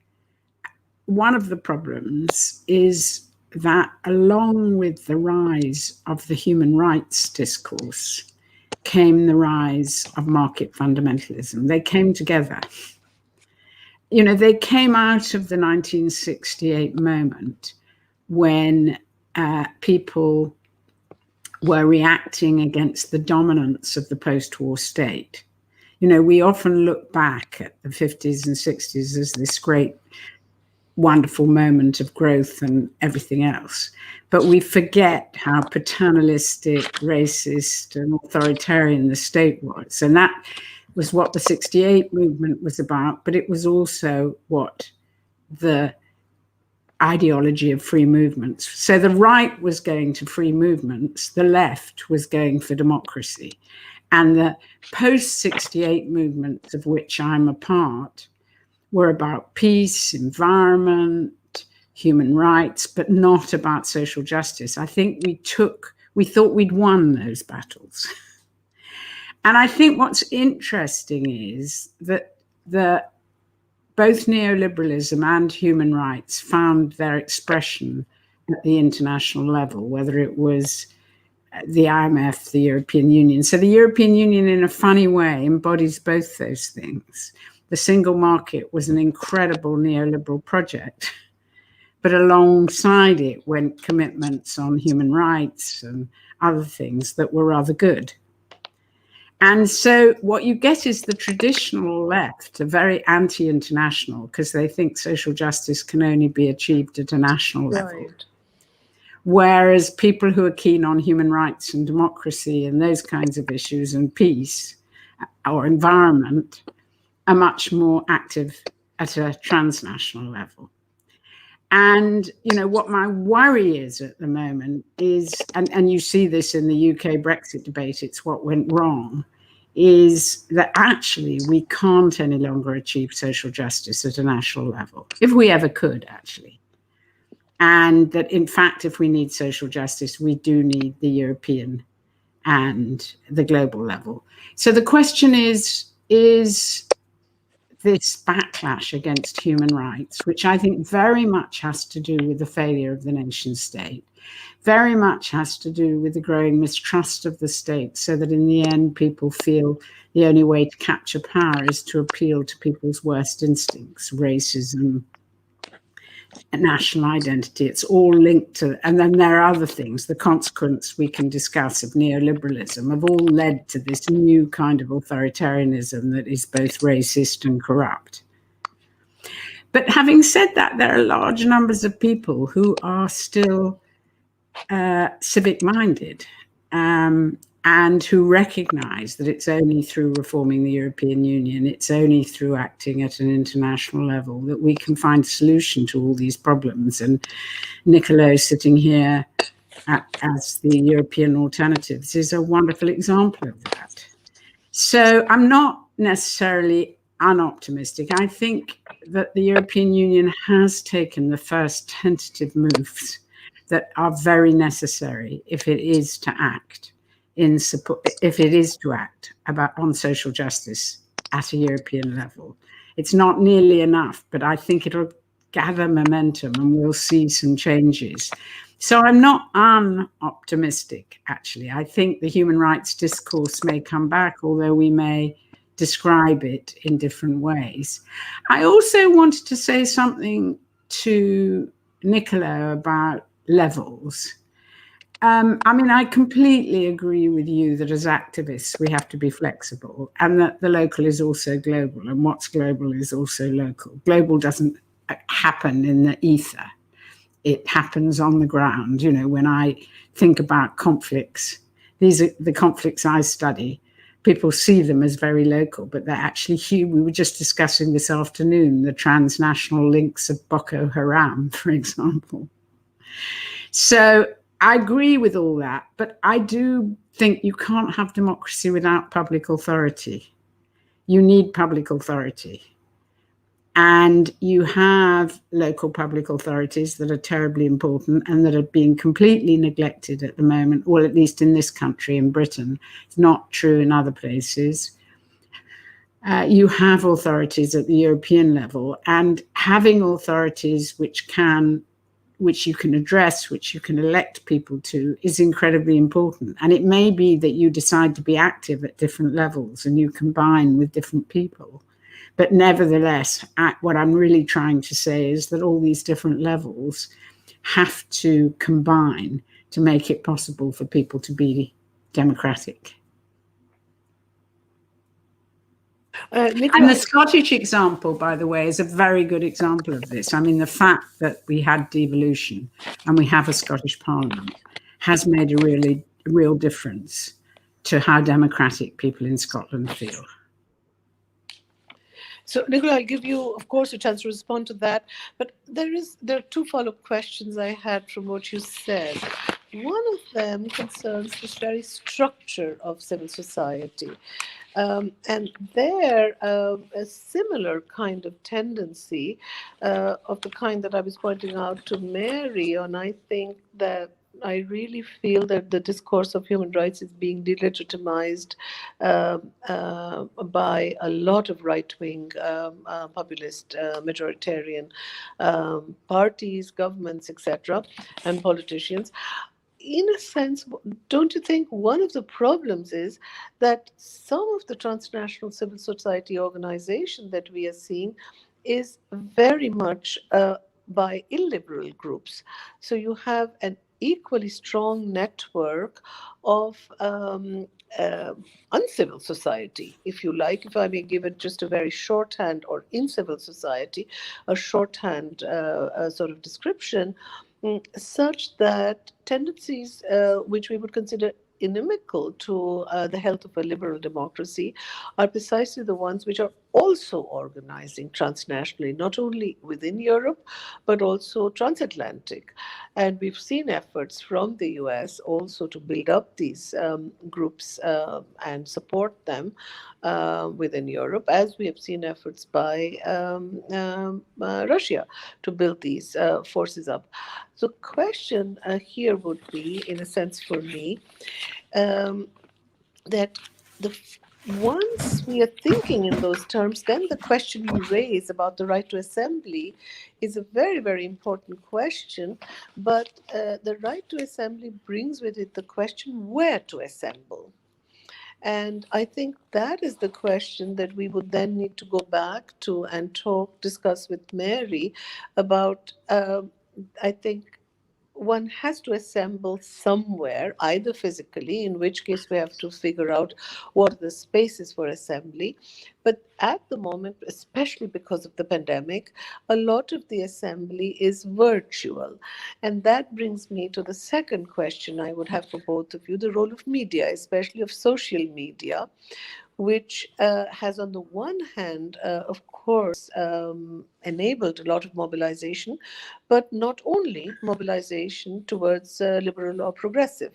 one of the problems is that along with the rise of the human rights discourse came the rise of market fundamentalism. They came together. You know, they came out of the 1968 moment when people were reacting against the dominance of the post-war state. You know, we often look back at the 50s and 60s as this great wonderful moment of growth and everything else. But we forget how paternalistic, racist, and authoritarian the state was. And that was what the 68 movement was about, but it was also what the ideology of free movements. So the right was going to free movements, the left was going for democracy. And the post-68 movements, of which I'm a part, were about peace, environment, human rights, but not about social justice. I think we thought we'd won those battles. And I think what's interesting is that both neoliberalism and human rights found their expression at the international level, whether it was the IMF, the European Union. So the European Union, in a funny way, embodies both those things. The single market was an incredible neoliberal project, but alongside it went commitments on human rights and other things that were rather good. And so what you get is the traditional left are very anti-international because they think social justice can only be achieved at a national level. Right. Whereas people who are keen on human rights and democracy and those kinds of issues and peace or environment are much more active at a transnational level. And, you know, what my worry is at the moment is, and you see this in the UK Brexit debate, it's what went wrong, is that actually we can't any longer achieve social justice at a national level, if we ever could, actually. And that, in fact, if we need social justice, we do need the European and the global level. So the question is this backlash against human rights, which I think very much has to do with the failure of the nation state, very much has to do with the growing mistrust of the state, so that in the end people feel the only way to capture power is to appeal to people's worst instincts, racism, national identity. It's all linked to, and then there are other things, the consequence we can discuss of neoliberalism have all led to this new kind of authoritarianism that is both racist and corrupt. But having said that, there are large numbers of people who are still civic-minded and who recognize that it's only through reforming the European Union, it's only through acting at an international level that we can find a solution to all these problems. And Niccolò sitting here as the European alternatives is a wonderful example of that. So I'm not necessarily unoptimistic. I think that the European Union has taken the first tentative moves that are very necessary if it is to act in support, if it is to act on social justice at a European level. It's not nearly enough, but I think it'll gather momentum and we'll see some changes. So I'm not unoptimistic, actually. I think the human rights discourse may come back, although we may describe it in different ways. I also wanted to say something to Niccolò about levels. I mean, I completely agree with you that as activists, we have to be flexible, and that the local is also global, and what's global is also local. Global doesn't happen in the ether. It happens on the ground. You know, when I think about conflicts, these are the conflicts I study. People see them as very local, but they're actually huge. We were just discussing this afternoon the transnational links of Boko Haram, for example. So I agree with all that, but I do think you can't have democracy without public authority. You need public authority. And you have local public authorities that are terribly important and that are being completely neglected at the moment, or at least in this country, in Britain. It's not true in other places. You have authorities at the European level, and having authorities which you can address, which you can elect people to, is incredibly important. And it may be that you decide to be active at different levels and you combine with different people. But nevertheless, what I'm really trying to say is that all these different levels have to combine to make it possible for people to be democratic. And the Scottish example, by the way, is a very good example of this. I mean, the fact that we had devolution and we have a Scottish Parliament has made a real difference to how democratic people in Scotland feel. So, Niccolò, I'll give you, of course, a chance to respond to that. But there are two follow-up questions I had from what you said. One of them concerns this very structure of civil society. And there, a similar kind of tendency of the kind that I was pointing out to Mary, and I think that I really feel that the discourse of human rights is being delegitimized by a lot of right-wing, populist, majoritarian parties, governments, etc., and politicians. In a sense, don't you think one of the problems is that some of the transnational civil society organization that we are seeing is very much by illiberal groups? So you have an equally strong network of uncivil society, if you like, if I may give it just a very shorthand, or in civil society, a shorthand sort of description, such that tendencies which we would consider inimical to the health of a liberal democracy are precisely the ones which are also organizing transnationally, not only within Europe, but also transatlantic. And we've seen efforts from the US also to build up these groups and support them within Europe, as we have seen efforts by Russia to build these forces up. So the question here would be, in a sense for me, that once we are thinking in those terms, then the question you raise about the right to assembly is a very, very important question. But the right to assembly brings with it the question where to assemble. And I think that is the question that we would then need to go back to and discuss with Mary about. I think one has to assemble somewhere, either physically, in which case we have to figure out what are the spaces for assembly. But at the moment, especially because of the pandemic, a lot of the assembly is virtual. And that brings me to the second question I would have for both of you, the role of media, especially of social media, which has, on the one hand, of course, enabled a lot of mobilization, but not only mobilization towards liberal or progressive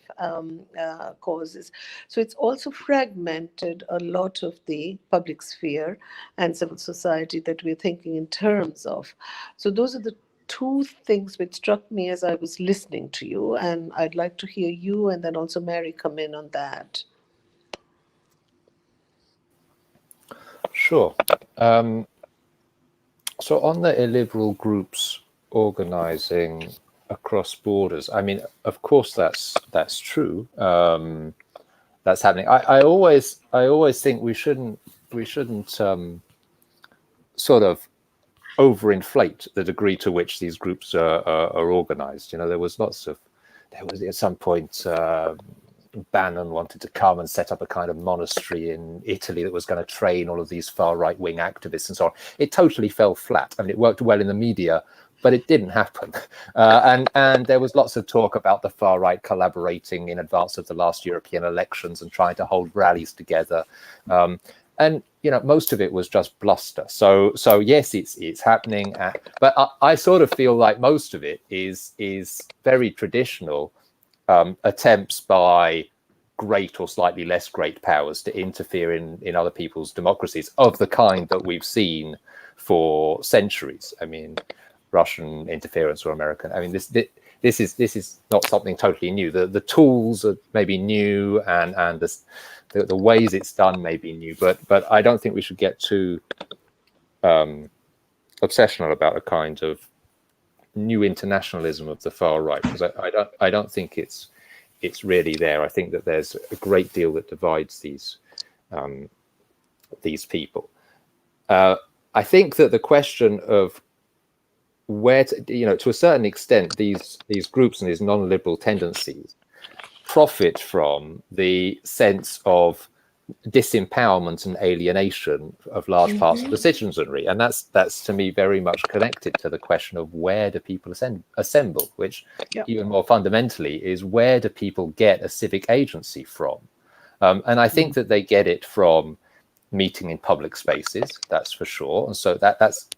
causes. So it's also fragmented a lot of the public sphere and civil society that we're thinking in terms of. So those are the two things which struck me as I was listening to you, and I'd like to hear you and then also Mary come in on that. Sure. So on the illiberal groups organizing across borders, I mean, of course, that's true. That's happening. I always think we shouldn't sort of overinflate the degree to which these groups are organized. You know, there was at some point Bannon wanted to come and set up a kind of monastery in Italy that was going to train all of these far right-wing activists and so on. It totally fell flat. I mean, it worked well in the media, but it didn't happen. And there was lots of talk about the far right collaborating in advance of the last European elections and trying to hold rallies together. And you know, most of it was just bluster. So yes, it's happening. But I sort of feel like most of it is very traditional attempts by great or slightly less great powers to interfere in other people's democracies of the kind that we've seen for centuries. I mean, Russian interference or American. I mean, this is not something totally new. The tools are maybe new, and the ways it's done may be new, but I don't think we should get too obsessional about a kind of new internationalism of the far right, because I don't think it's really there. I think that there's a great deal that divides these people. I think that the question of where to a certain extent, these groups and these non-liberal tendencies profit from the sense of disempowerment and alienation of large parts of the citizenry, and that's to me very much connected to the question of where do people assemble, which even more fundamentally is where do people get a civic agency from, and I think that they get it from meeting in public spaces, that's for sure, and so that's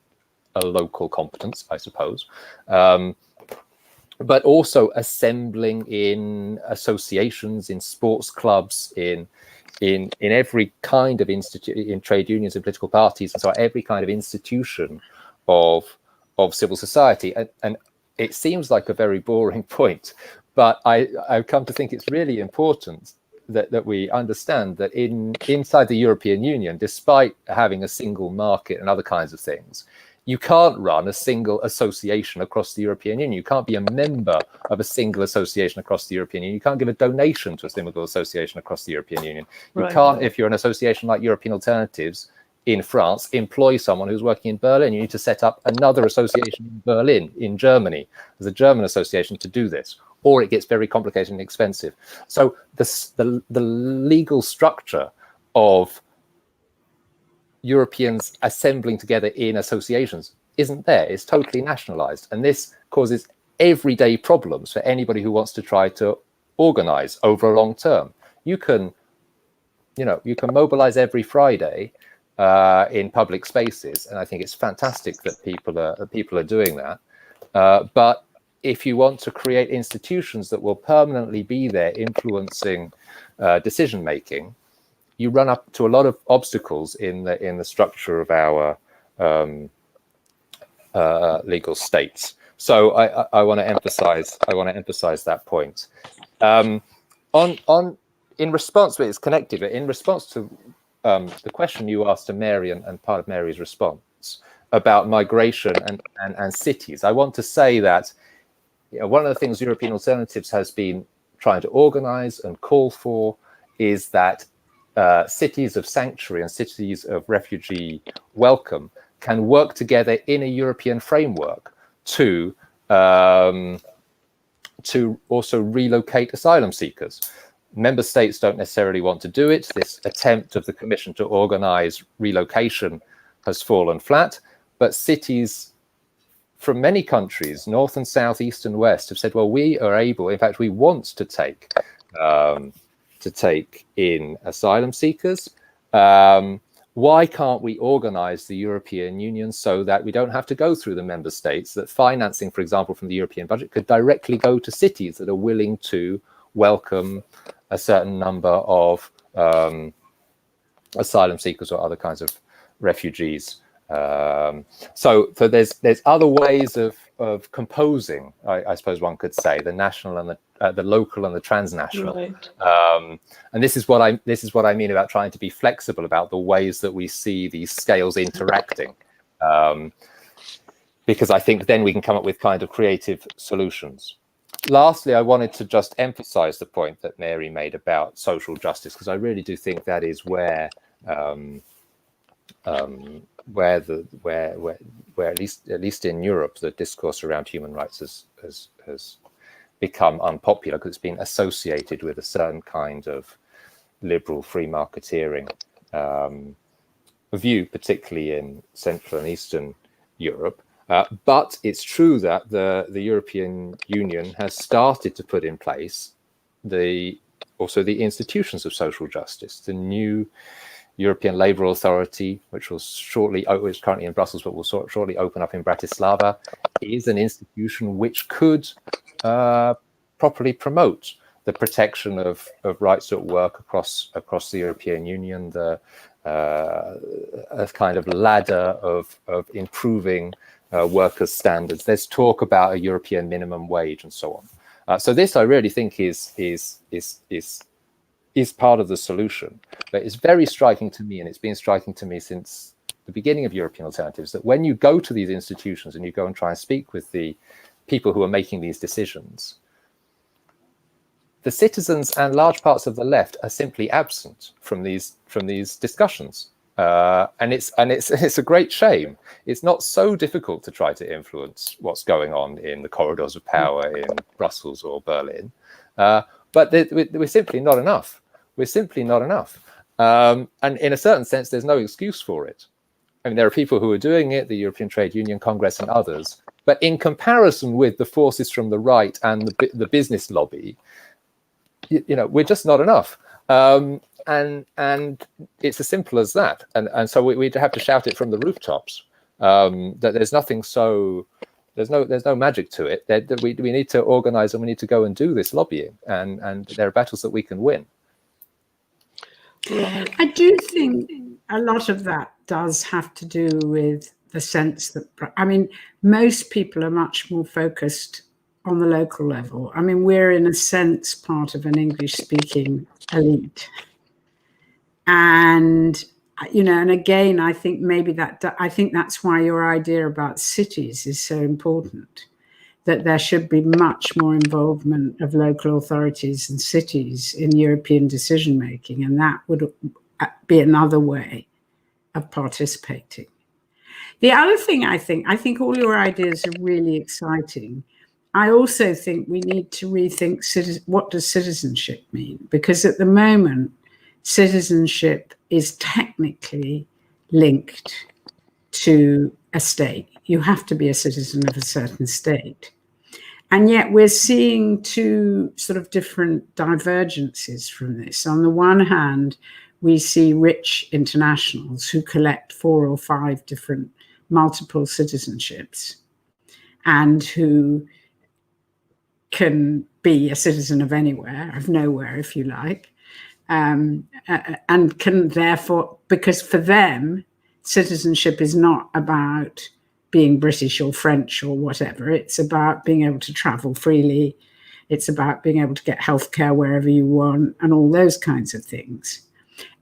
a local competence, I suppose, but also assembling in associations, in sports clubs, in every kind of in trade unions and political parties, and so every kind of institution of civil society. And it seems like a very boring point, but I've come to think it's really important that we understand that inside the European Union, despite having a single market and other kinds of things, you can't run a single association across the European Union. You can't be a member of a single association across the European Union. You can't give a donation to a single association across the European Union. You can't, if you're an association like European Alternatives in France, employ someone who's working in Berlin. You need to set up another association in Berlin, in Germany, as a German association to do this, or it gets very complicated and expensive. So the legal structure of Europeans assembling together in associations isn't there. It's totally nationalized, and this causes everyday problems for anybody who wants to try to organize over a long term. You can mobilize every Friday in public spaces, and I think it's fantastic that people are doing that. But if you want to create institutions that will permanently be there influencing decision making, you run up to a lot of obstacles in the structure of our legal states. So I want to emphasize that point. In response, but it's connected. But in response to the question you asked to Mary and part of Mary's response about migration and cities, I want to say that one of the things European Alternatives has been trying to organize and call for is that cities of sanctuary and cities of refugee welcome can work together in a European framework to also relocate asylum seekers. Member states don't necessarily want to do it. This attempt of the Commission to organize relocation has fallen flat, but cities from many countries, north and south, east and west, have said, well, we are able, in fact, we want to take in asylum seekers. Why can't we organize the European Union so that we don't have to go through the member states, that financing, for example, from the European budget could directly go to cities that are willing to welcome a certain number of asylum seekers or other kinds of refugees. So there's other ways of composing, I suppose one could say, the national and the local and the transnational. Right. And this is what I mean about trying to be flexible about the ways that we see these scales interacting, because I think then we can come up with kind of creative solutions. Lastly, I wanted to just emphasize the point that Mary made about social justice, because I really do think that is where at least in Europe, the discourse around human rights has become unpopular, because it's been associated with a certain kind of liberal free marketeering view, particularly in Central and Eastern Europe. But it's true that the European Union has started to put in place also the institutions of social justice. The new European Labour Authority, which is currently in Brussels, but will shortly open up in Bratislava, is an institution which could properly promote the protection of rights at work across the European Union, a kind of ladder of improving workers' standards. There's talk about a European minimum wage and so on. So this, I really think, is part of the solution. But it's very striking to me, and it's been striking to me since the beginning of European Alternatives, that when you go to these institutions and you go and try and speak with the people who are making these decisions, the citizens and large parts of the left are simply absent from these discussions. And it's a great shame. It's not so difficult to try to influence what's going on in the corridors of power in Brussels or Berlin, but we're simply not enough. We're simply not enough. And in a certain sense, there's no excuse for it. I mean, there are people who are doing it, the European Trade Union Congress and others, but in comparison with the forces from the right and the business lobby, we're just not enough. And it's as simple as that. And so we have to shout it from the rooftops, that there's nothing there's no magic to it. That we need to organize and we need to go and do this lobbying, and there are battles that we can win. I do think a lot of that does have to do with the sense that, I mean, most people are much more focused on the local level. I mean, we're in a sense part of an English-speaking elite. And, and again, I think that's why your idea about cities is so important, that there should be much more involvement of local authorities and cities in European decision-making, and that would be another way of participating. The other thing I think all your ideas are really exciting. I also think we need to rethink what does citizenship mean? Because at the moment, citizenship is technically linked to a state. You have to be a citizen of a certain state. And yet we're seeing two sort of different divergences from this. On the one hand, we see rich internationals who collect 4 or 5 different multiple citizenships and who can be a citizen of anywhere, of nowhere, if you like, and can therefore, because for them, citizenship is not about being British or French or whatever. It's about being able to travel freely. It's about being able to get healthcare wherever you want and all those kinds of things.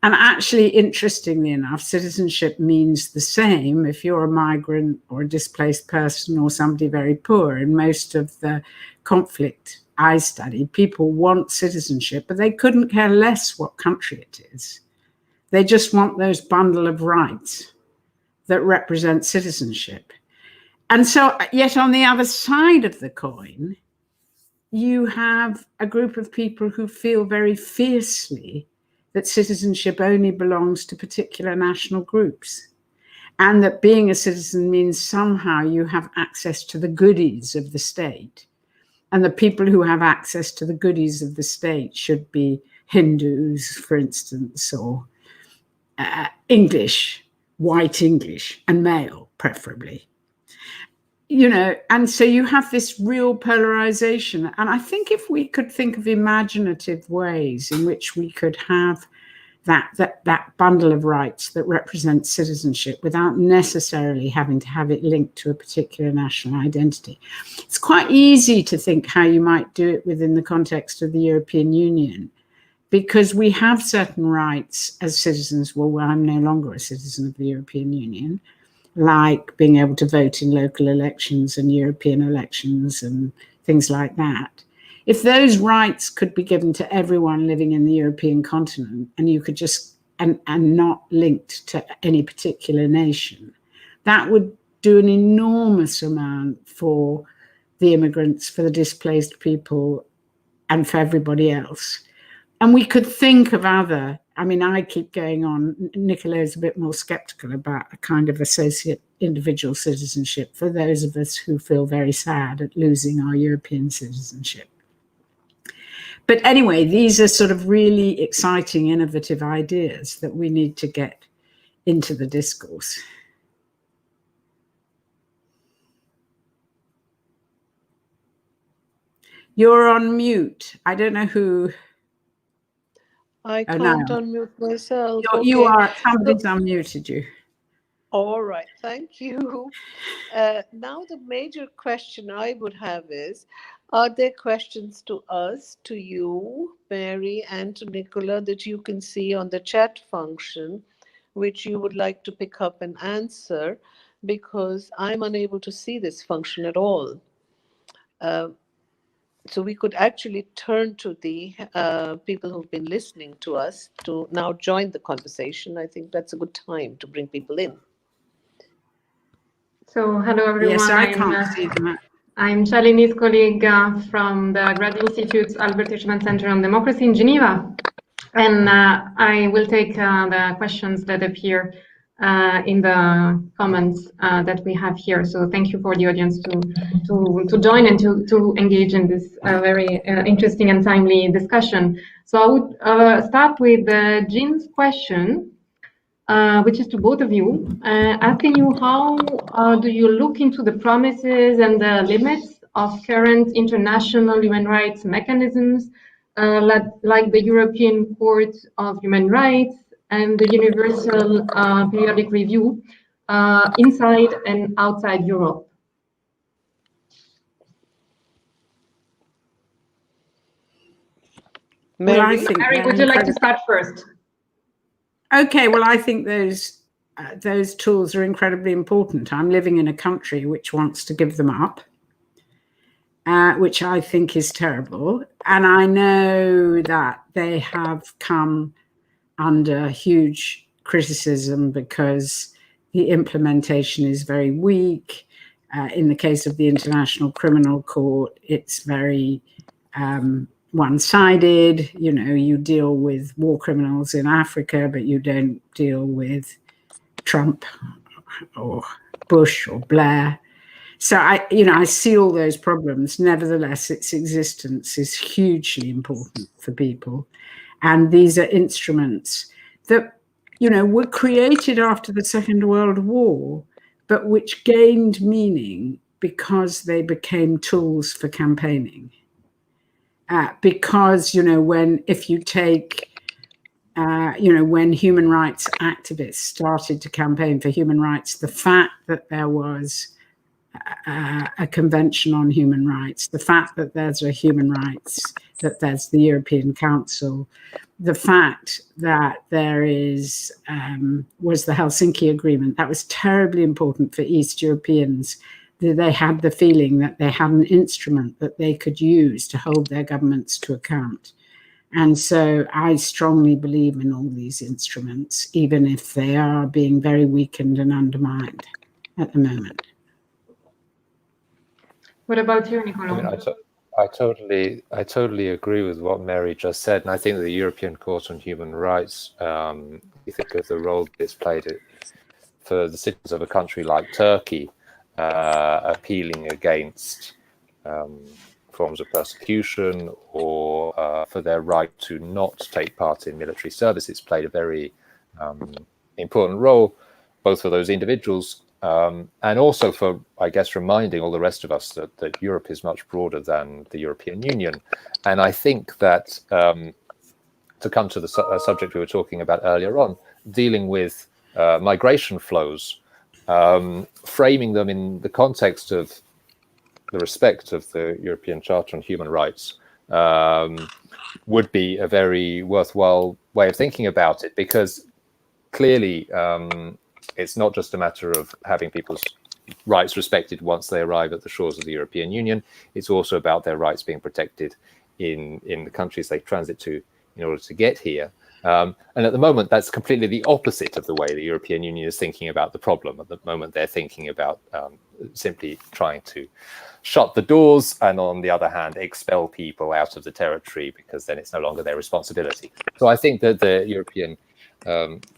And actually, interestingly enough, citizenship means the same if you're a migrant or a displaced person or somebody very poor. In most of the conflict I studied, people want citizenship, but they couldn't care less what country it is. They just want those bundle of rights that represent citizenship. And so, yet on the other side of the coin, you have a group of people who feel very fiercely that citizenship only belongs to particular national groups, and that being a citizen means somehow you have access to the goodies of the state. And the people who have access to the goodies of the state should be Hindus, for instance, or English, white English, and male, preferably. You know, and so you have this real polarization. And I think if we could think of imaginative ways in which we could have that bundle of rights that represents citizenship without necessarily having to have it linked to a particular national identity. It's quite easy to think how you might do it within the context of the European Union, because we have certain rights as citizens. Well, I'm no longer a citizen of the European Union, like being able to vote in local elections and European elections and things like that. If those rights could be given to everyone living in the European continent, and you could just, and not linked to any particular nation, that would do an enormous amount for the immigrants, for the displaced people, and for everybody else. And we could think of other, I mean, I keep going on. Niccolò is a bit more skeptical about a kind of associate individual citizenship for those of us who feel very sad at losing our European citizenship. But anyway, these are sort of really exciting, innovative ideas that we need to get into the discourse. You're on mute. I don't know who. I can't unmute myself. You are. Somebody's unmuted you. All right. Thank you. Now the major question I would have is, are there questions to us, to you, Mary, and to Niccolò that you can see on the chat function, which you would like to pick up and answer? Because I'm unable to see this function at all. So we could actually turn to the people who've been listening to us to now join the conversation. I think that's a good time to bring people in. So hello everyone. Yes, I can't see that. I'm Shalini's colleague from the Graduate Institute's Hirschman Centre on Democracy in Geneva. And I will take the questions that appear in the comments that we have here. So thank you for the audience to join and to engage in this very interesting and timely discussion. So I would start with Jean's question, which is to both of you, asking you how do you look into the promises and the limits of current international human rights mechanisms, like the European Court of Human Rights and the Universal Periodic Review, inside and outside Europe? Mary, would you like to start first? Okay, well, I think those tools are incredibly important. I'm living in a country which wants to give them up, which I think is terrible. And I know that they have come under huge criticism because the implementation is very weak. In the case of the International Criminal Court, it's very one-sided. You know, you deal with war criminals in Africa, but you don't deal with Trump or Bush or Blair. So I see all those problems. Nevertheless, its existence is hugely important for people. And these are instruments that, were created after the Second World War, but which gained meaning because they became tools for campaigning. Because, when human rights activists started to campaign for human rights, the fact that there was a convention on human rights, the fact that there's a human rights, that there's the European Council, the fact that there was the Helsinki Agreement. That was terribly important for East Europeans. They had the feeling that they had an instrument that they could use to hold their governments to account. And so I strongly believe in all these instruments, even if they are being very weakened and undermined at the moment. What about you, Niccolò? I totally agree with what Mary just said, and I think the European Court on Human Rights, you think of the role it's played for the citizens of a country like Turkey, appealing against forms of persecution or for their right to not take part in military service. It's played a very important role, both for those individuals and also for, I guess, reminding all the rest of us that Europe is much broader than the European Union. And I think that, to come to the subject we were talking about earlier on, dealing with migration flows, framing them in the context of the respect of the European Charter on Human Rights would be a very worthwhile way of thinking about it, because clearly it's not just a matter of having people's rights respected once they arrive at the shores of the European Union. It's also about their rights being protected in the countries they transit to in order to get here. And at the moment, that's completely the opposite of the way the European Union is thinking about the problem. At the moment, they're thinking about simply trying to shut the doors and, on the other hand, expel people out of the territory, because then it's no longer their responsibility. So I think that the European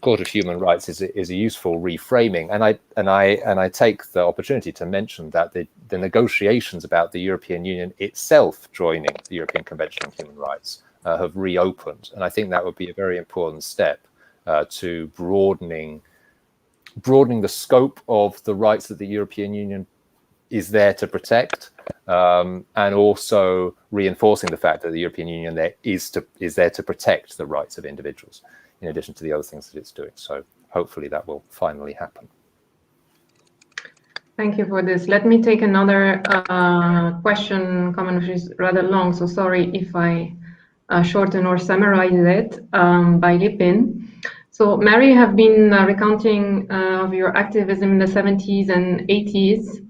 Court of Human Rights is a useful reframing, and I take the opportunity to mention that the negotiations about the European Union itself joining the European Convention on Human Rights have reopened, and I think that would be a very important step to broadening the scope of the rights that the European Union is there to protect, and also reinforcing the fact that the European Union is there to protect the rights of individuals, in addition to the other things that it's doing. So hopefully that will finally happen. Thank you for this. Let me take another comment, which is rather long, so sorry if I shorten or summarize it by Lipin. So Mary have been recounting of your activism in the 70s and 80s,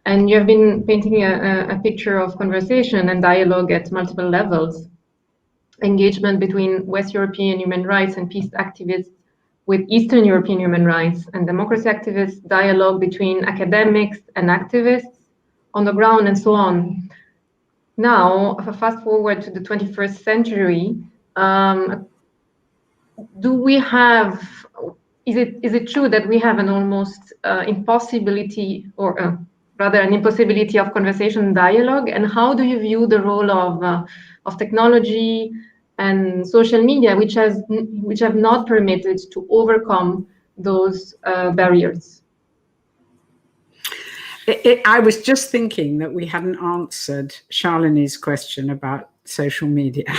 and you have been painting a picture of conversation and dialogue at multiple levels. Engagement between West European human rights and peace activists with Eastern European human rights and democracy activists, dialogue between academics and activists on the ground, and so on. Now, if I fast forward to the 21st century, is it true that we have an almost impossibility, or rather an impossibility of conversation dialogue? And how do you view the role of technology and social media, which have not permitted to overcome those barriers? I was just thinking that we hadn't answered Shalini's question about social media.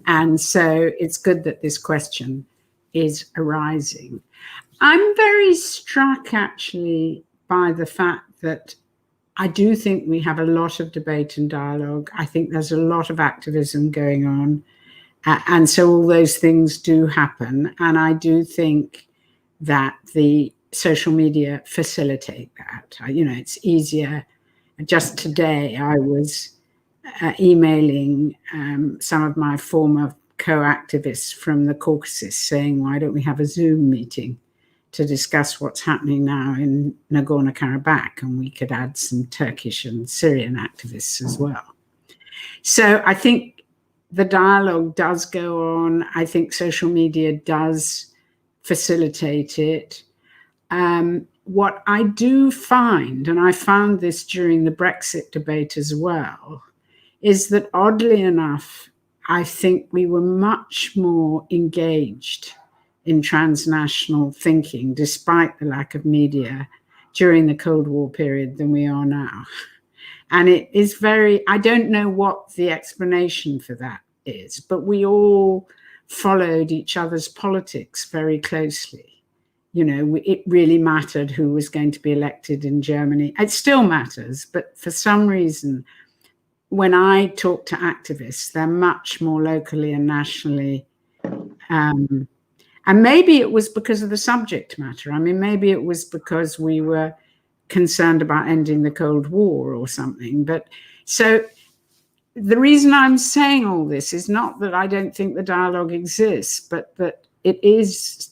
And so it's good that this question is arising. I'm very struck, actually, by the fact that I do think we have a lot of debate and dialogue. I think there's a lot of activism going on. And so all those things do happen. And I do think that the social media facilitate that. It's easier. Just today, I was emailing some of my former co-activists from the Caucasus saying, why don't we have a Zoom meeting to discuss what's happening now in Nagorno-Karabakh, and we could add some Turkish and Syrian activists as well. So I think the dialogue does go on. I think social media does facilitate it. What I do find, and I found this during the Brexit debate as well, is that oddly enough, I think we were much more engaged in transnational thinking, despite the lack of media during the Cold War period, than we are now. And it is I don't know what the explanation for that is, but we all followed each other's politics very closely. it really mattered who was going to be elected in Germany. It still matters, but for some reason, when I talk to activists, they're much more locally and nationally. And maybe it was because of the subject matter. I mean, maybe it was because we were concerned about ending the Cold War or something. But so the reason I'm saying all this is not that I don't think the dialogue exists, but that it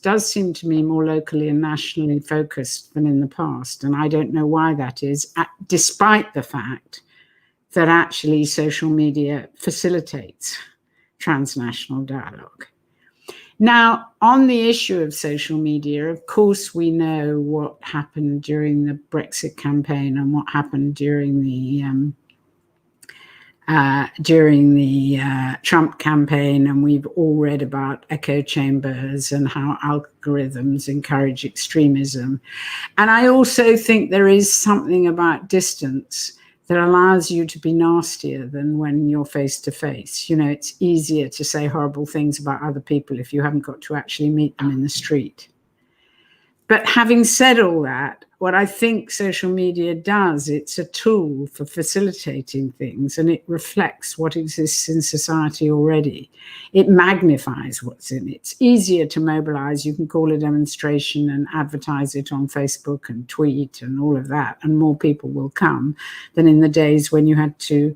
does seem to me more locally and nationally focused than in the past. And I don't know why that is, despite the fact that actually social media facilitates transnational dialogue. Now, on the issue of social media, of course, we know what happened during the Brexit campaign and what happened during the Trump campaign, and we've all read about echo chambers and how algorithms encourage extremism. And I also think there is something about distance that allows you to be nastier than when you're face to face. It's easier to say horrible things about other people if you haven't got to actually meet them in the street. But having said all that, what I think social media does, it's a tool for facilitating things, and it reflects what exists in society already. It magnifies what's in it. It's easier to mobilize. You can call a demonstration and advertise it on Facebook and tweet and all of that, and more people will come than in the days when you had to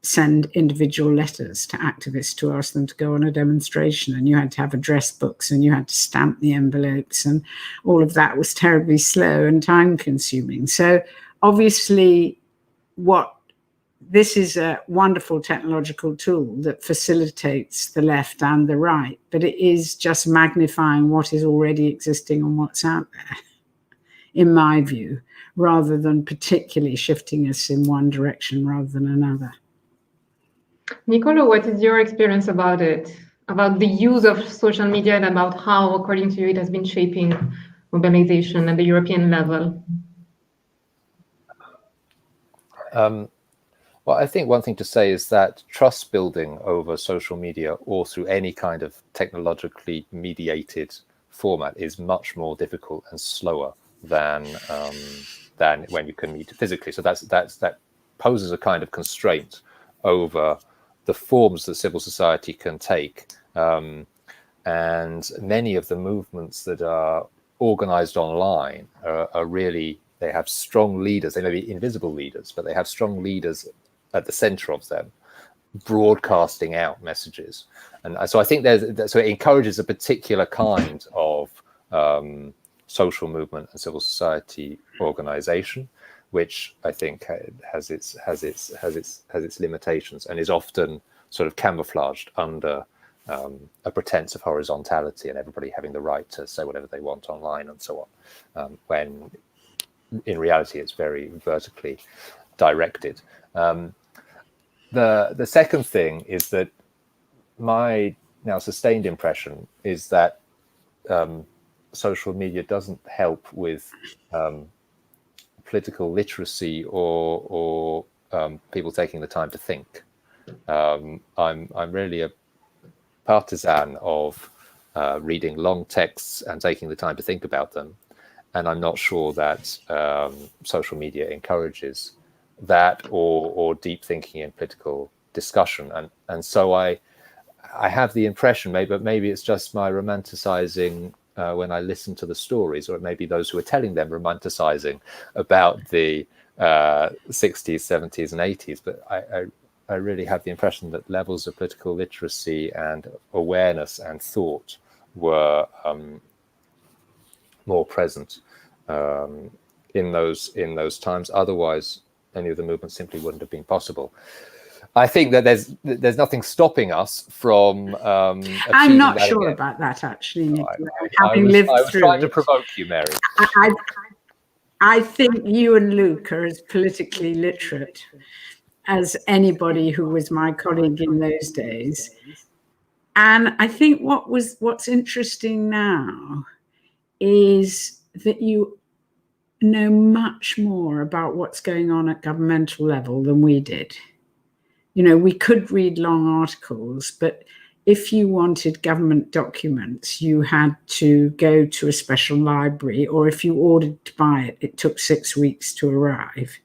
send individual letters to activists to ask them to go on a demonstration, and you had to have address books and you had to stamp the envelopes, and all of that was terribly slow and time consuming. So obviously this is a wonderful technological tool that facilitates the left and the right, but it is just magnifying what is already existing and what's out there, in my view, rather than particularly shifting us in one direction rather than another. Niccolò, what is your experience about it, about the use of social media, and about how, according to you, it has been shaping mobilization at the European level? Well, I think one thing to say is that trust building over social media or through any kind of technologically mediated format is much more difficult and slower than when you can meet physically. So that poses a kind of constraint over the forms that civil society can take. And many of the movements that are organized online are really, they have strong leaders. They may be invisible leaders, but they have strong leaders at the center of them, broadcasting out messages. And so I think so it encourages a particular kind of social movement and civil society organization, which I think has its limitations and is often sort of camouflaged under a pretense of horizontality and everybody having the right to say whatever they want online and so on, when in reality it's very vertically directed. The second thing is that my now sustained impression is that social media doesn't help with political literacy or people taking the time to think. I'm really a partisan of reading long texts and taking the time to think about them, and I'm not sure that social media encourages that or deep thinking in political discussion. And so I have the impression, maybe it's just my romanticizing when I listen to the stories, or it may be those who are telling them romanticizing about the 60s, 70s and 80s, but I really have the impression that levels of political literacy and awareness and thought were more present in those times. Otherwise, any of the movements simply wouldn't have been possible. I think that there's nothing stopping us from. I'm not sure about that, actually, Niccolò. I was trying to provoke you, Mary. I think you and Luke are as politically literate as anybody who was my colleague in those days. And I think what's interesting now is that you know much more about what's going on at governmental level than we did. We could read long articles, but if you wanted government documents, you had to go to a special library, or if you ordered to buy it, it took 6 weeks to arrive.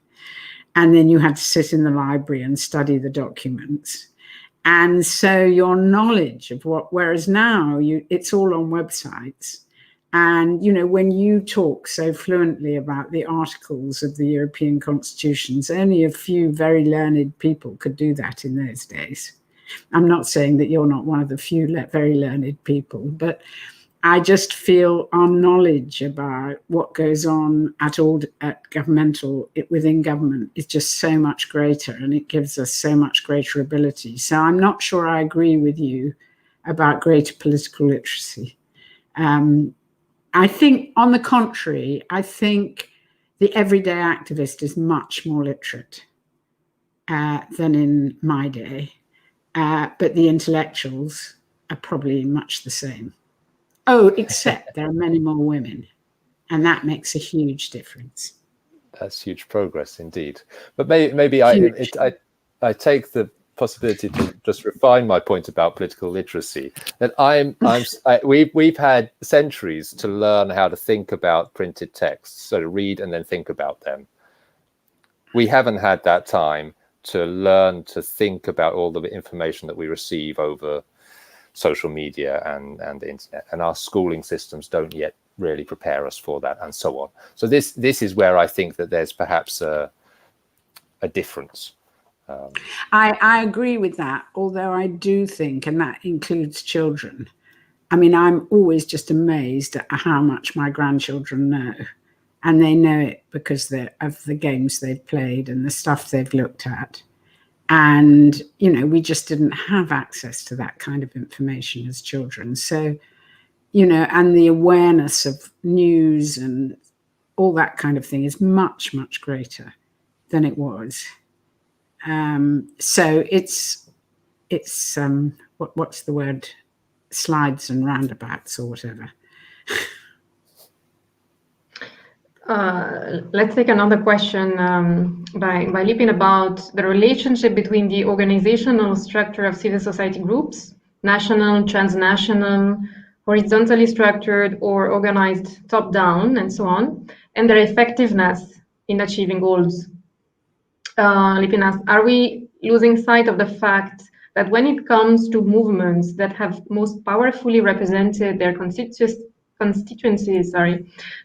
And then you had to sit in the library and study the documents. And so your knowledge of whereas now it's all on websites. And, when you talk so fluently about the articles of the European constitutions, only a few very learned people could do that in those days. I'm not saying that you're not one of the few very learned people, but I just feel our knowledge about what goes on within government is just so much greater, and it gives us so much greater ability. So I'm not sure I agree with you about greater political literacy. I think, on the contrary, I think the everyday activist is much more literate than in my day. But the intellectuals are probably much the same. Oh, except there are many more women, and that makes a huge difference. That's huge progress indeed. But maybe I take the possibility to just refine my point about political literacy. That we've had centuries to learn how to think about printed texts, so to read and then think about them. We haven't had that time to learn to think about all the information that we receive over social media and the internet, and our schooling systems don't yet really prepare us for that, and so on. So this is where I think that there's perhaps a difference. I agree with that, although I do think, and that includes children, I mean, I'm always just amazed at how much my grandchildren know. And they know it because of the games they've played and the stuff they've looked at. And, we just didn't have access to that kind of information as children. So, and the awareness of news and all that kind of thing is much, much greater than it was. So it's what's the word? Slides and roundabouts or whatever. Let's take another question by Lipin about the relationship between the organizational structure of civil society groups, national, transnational, horizontally structured or organized top-down, and so on, and their effectiveness in achieving goals. Lipin asks, are we losing sight of the fact that when it comes to movements that have most powerfully represented their constituencies,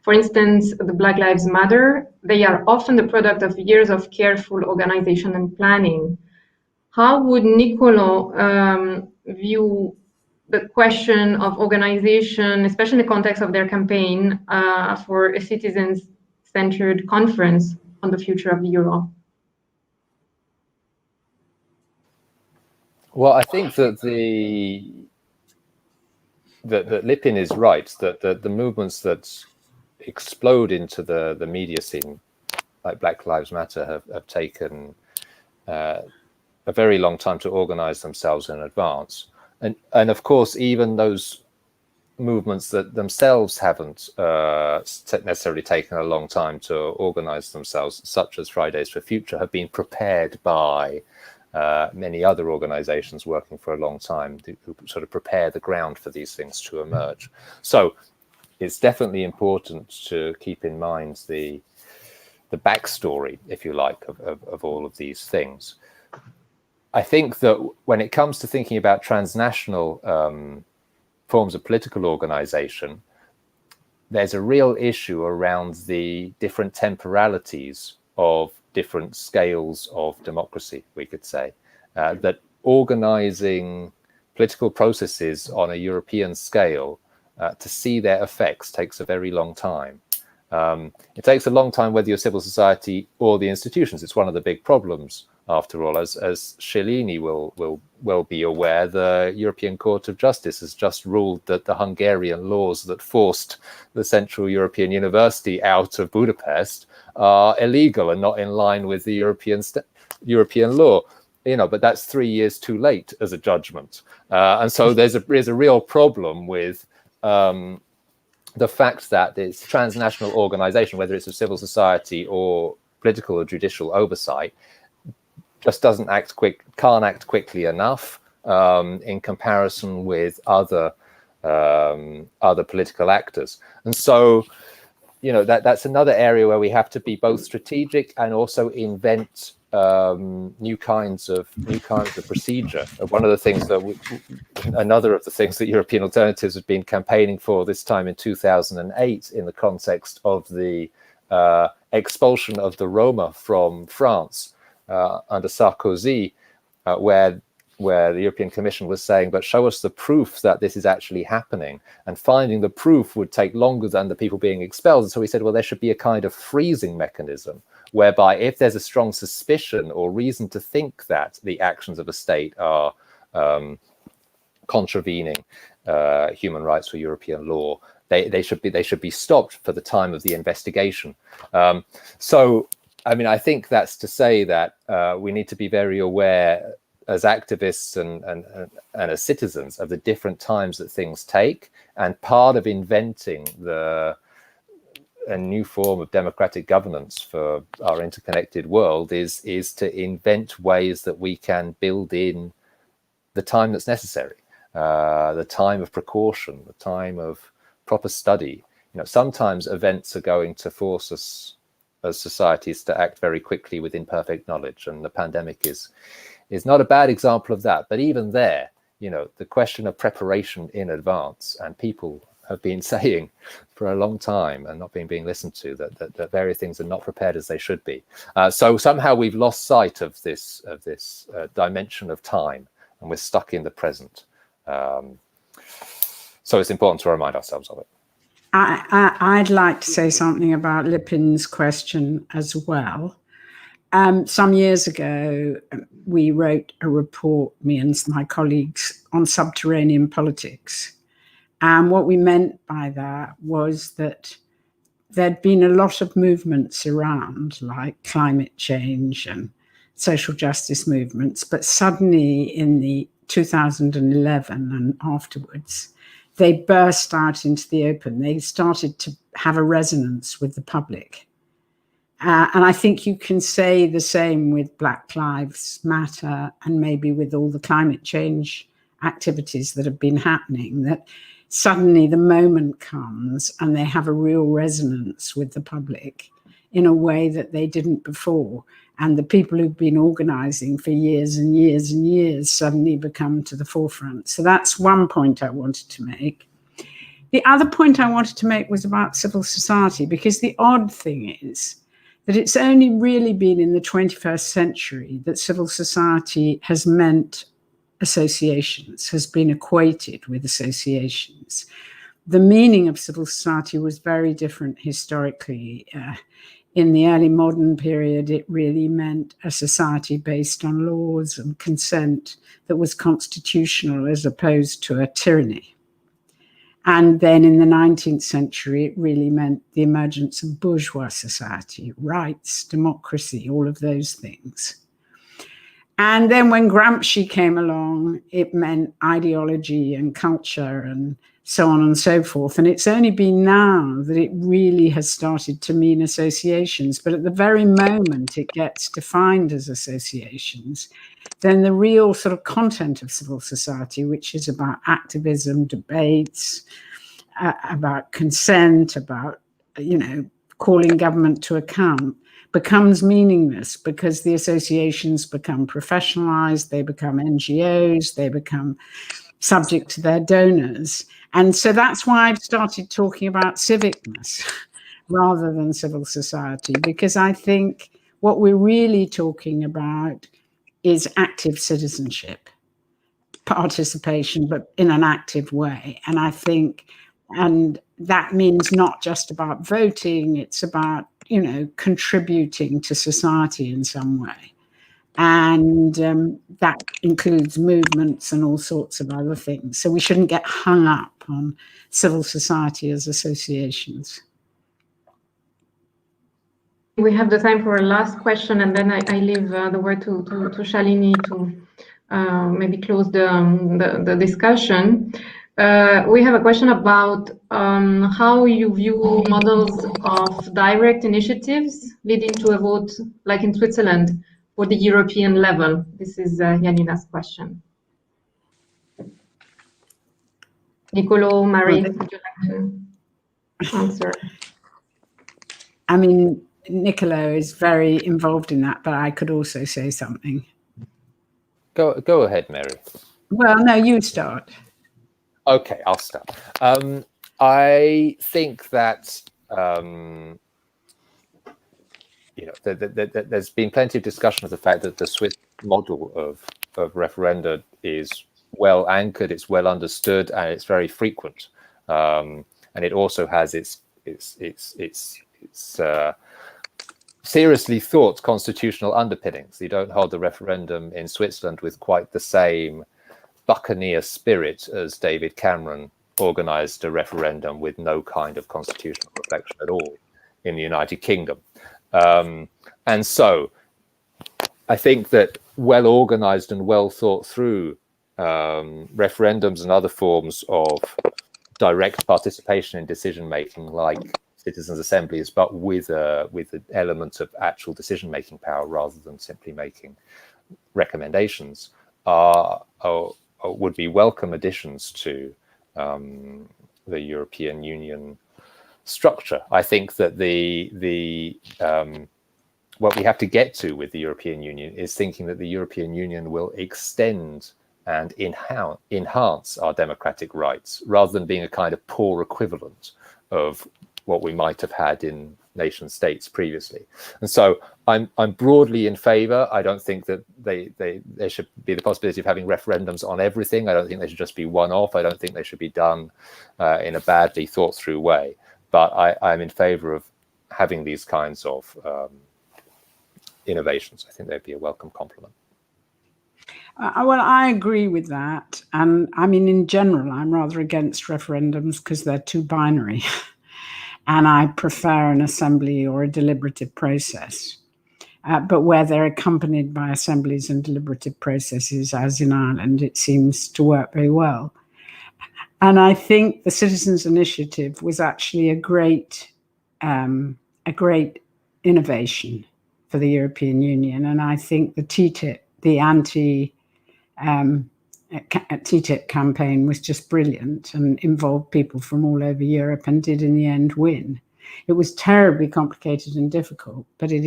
for instance, the Black Lives Matter, they are often the product of years of careful organization and planning? How would Niccolò view the question of organization, especially in the context of their campaign for a citizens-centered conference on the future of the euro? Well, I think that that Lipin is right, that the movements that explode into the media scene, like Black Lives Matter, have taken a very long time to organize themselves in advance. And of course, even those movements that themselves haven't necessarily taken a long time to organize themselves, such as Fridays for Future, have been prepared by many other organizations working for a long time who sort of prepare the ground for these things to emerge. So it's definitely important to keep in mind the backstory, if you like, of all of these things. I think that when it comes to thinking about transnational forms of political organization, there's a real issue around the different temporalities of different scales of democracy, we could say, that organizing political processes on a European scale to see their effects takes a very long time. It takes a long time whether you're civil society or the institutions. It's one of the big problems, after all. As Shalini will be aware, the European Court of Justice has just ruled that the Hungarian laws that forced the Central European University out of Budapest are illegal and not in line with the European law. But that's 3 years too late as a judgment, and so there's a real problem with the fact that this transnational organization, whether it's a civil society or political or judicial oversight, just can't act quickly enough, in comparison with other political actors. And so, you know, that's another area where we have to be both strategic and also invent new kinds of procedure. One of the things that another of the things that European Alternatives have been campaigning for this time in 2008 in the context of the expulsion of the Roma from France under Sarkozy, where the European Commission was saying, but show us the proof that this is actually happening. And finding the proof would take longer than the people being expelled. And so we said, well, there should be a kind of freezing mechanism whereby if there's a strong suspicion or reason to think that the actions of a state are contravening human rights or European law, they should be stopped for the time of the investigation. So, I mean, I think that's to say that we need to be very aware as activists and as citizens of the different times that things take. And part of inventing a new form of democratic governance for our interconnected world is to invent ways that we can build in the time that's necessary, the time of precaution, the time of proper study. You know, sometimes events are going to force us as societies to act very quickly with imperfect knowledge, and the pandemic is not a bad example of that. But even there, you know, the question of preparation in advance, and people have been saying for a long time and not being listened to that various things are not prepared as they should be. So somehow we've lost sight of this dimension of time, and we're stuck in the present. So it's important to remind ourselves of it. I'd like to say something about Lipin's question as well. Some years ago, we wrote a report, me and my colleagues, on subterranean politics. And what we meant by that was that there'd been a lot of movements around, like climate change and social justice movements, but suddenly in the 2011 and afterwards, they burst out into the open. They started to have a resonance with the public. And I think you can say the same with Black Lives Matter and maybe with all the climate change activities that have been happening, that suddenly the moment comes and they have a real resonance with the public in a way that they didn't before. And the people who've been organizing for years and years and years suddenly become to the forefront. So that's one point I wanted to make. The other point I wanted to make was about civil society, because the odd thing is that it's only really been in the 21st century that civil society has meant associations, has been equated with associations. The meaning of civil society was very different historically. In the early modern period, it really meant a society based on laws and consent that was constitutional as opposed to a tyranny. And then in the 19th century, it really meant the emergence of bourgeois society, rights, democracy, all of those things. And then when Gramsci came along, it meant ideology and culture and so on and so forth. And it's only been now that it really has started to mean associations. But at the very moment it gets defined as associations, then the real sort of content of civil society, which is about activism, debates, about consent, about, you know, calling government to account, becomes meaningless because the associations become professionalized, they become NGOs, they become subject to their donors. And so that's why I've started talking about civicness rather than civil society, because I think what we're really talking about is active citizenship, participation, but in an active way. And I think, and that means not just about voting, it's about, you know, contributing to society in some way. And that includes movements and all sorts of other things. So we shouldn't get hung up on civil society as associations. We have the time for a last question, and then I leave the word to Shalini to maybe close the discussion. We have a question about how you view models of direct initiatives leading to a vote, like in Switzerland, for the European level. This is Janina's question. Niccolò, Mary, Well, would you like to answer? I mean, Niccolò is very involved in that, but I could also say something. Go ahead, Mary. Well, no, you start. Okay, I'll start. I think that there's been plenty of discussion of the fact that the Swiss model of referenda is well anchored, it's well understood, and it's very frequent. And it also has its seriously thought constitutional underpinnings. You don't hold the referendum in Switzerland with quite the same buccaneer spirit as David Cameron organized a referendum with no kind of constitutional reflection at all in the United Kingdom. And so I think that well organized and well thought through referendums and other forms of direct participation in decision making, like citizens' assemblies, but with an element of actual decision making power rather than simply making recommendations, would be welcome additions to the European Union structure. I think that what we have to get to with the European Union is thinking that the European Union will extend and enhance our democratic rights, rather than being a kind of poor equivalent of what we might have had in nation states previously. And so I'm broadly in favor. I don't think that there should be the possibility of having referendums on everything. I don't think they should just be one-off. I don't think they should be done in a badly thought through way. But I'm in favor of having these kinds of innovations. I think they'd be a welcome complement. Well, I agree with that. And I mean, in general, I'm rather against referendums because they're too binary. And I prefer an assembly or a deliberative process. But where they're accompanied by assemblies and deliberative processes, as in Ireland, it seems to work very well. And I think the Citizens' Initiative was actually a great innovation for the European Union. And I think the TTIP, the TTIP campaign was just brilliant and involved people from all over Europe and did in the end win. It was terribly complicated and difficult, but it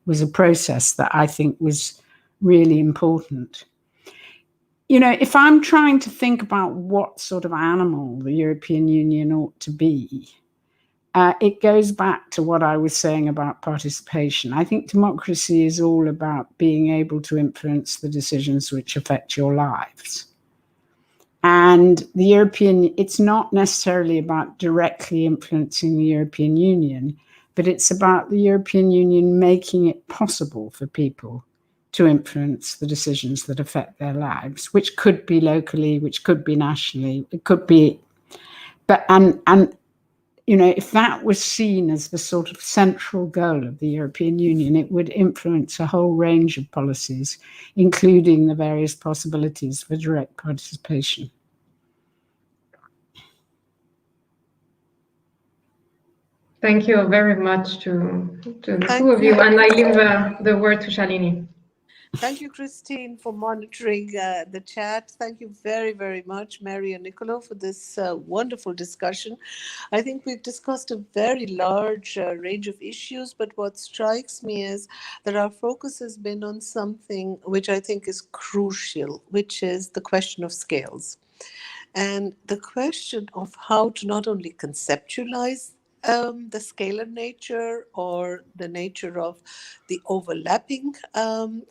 was a process that I think was really important. You know, if I'm trying to think about what sort of animal the European Union ought to be, it goes back to what I was saying about participation. I think democracy is all about being able to influence the decisions which affect your lives. And it's not necessarily about directly influencing the European Union, but it's about the European Union making it possible for people to influence the decisions that affect their lives, which could be locally, which could be nationally, it could be, and you know, if that was seen as the sort of central goal of the European Union, it would influence a whole range of policies, including the various possibilities for direct participation. Thank you very much to the two of you, and I leave the word to Shalini. Thank you, Christine, for monitoring the chat. Thank you very, very much, Mary and Niccolò, for this wonderful discussion. I think we've discussed a very large range of issues, but what strikes me is that our focus has been on something which I think is crucial, which is the question of scales. And the question of how to not only conceptualize the scalar nature or the nature of the overlapping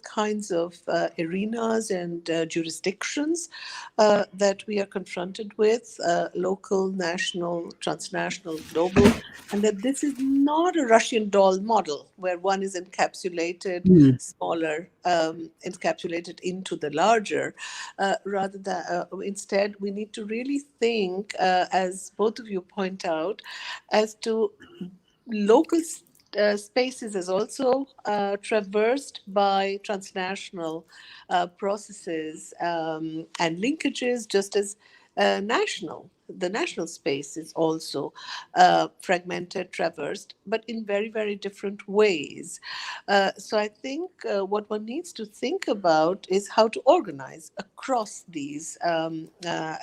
kinds of arenas and jurisdictions that we are confronted with, local, national, transnational, global, and that this is not a Russian doll model where one is encapsulated smaller, encapsulated into the larger. Rather than instead, we need to really think, as both of you point out, as to local spaces as also traversed by transnational processes and linkages, just as national the national space is also fragmented, traversed, but in very, very different ways. So I think what one needs to think about is how to organize across these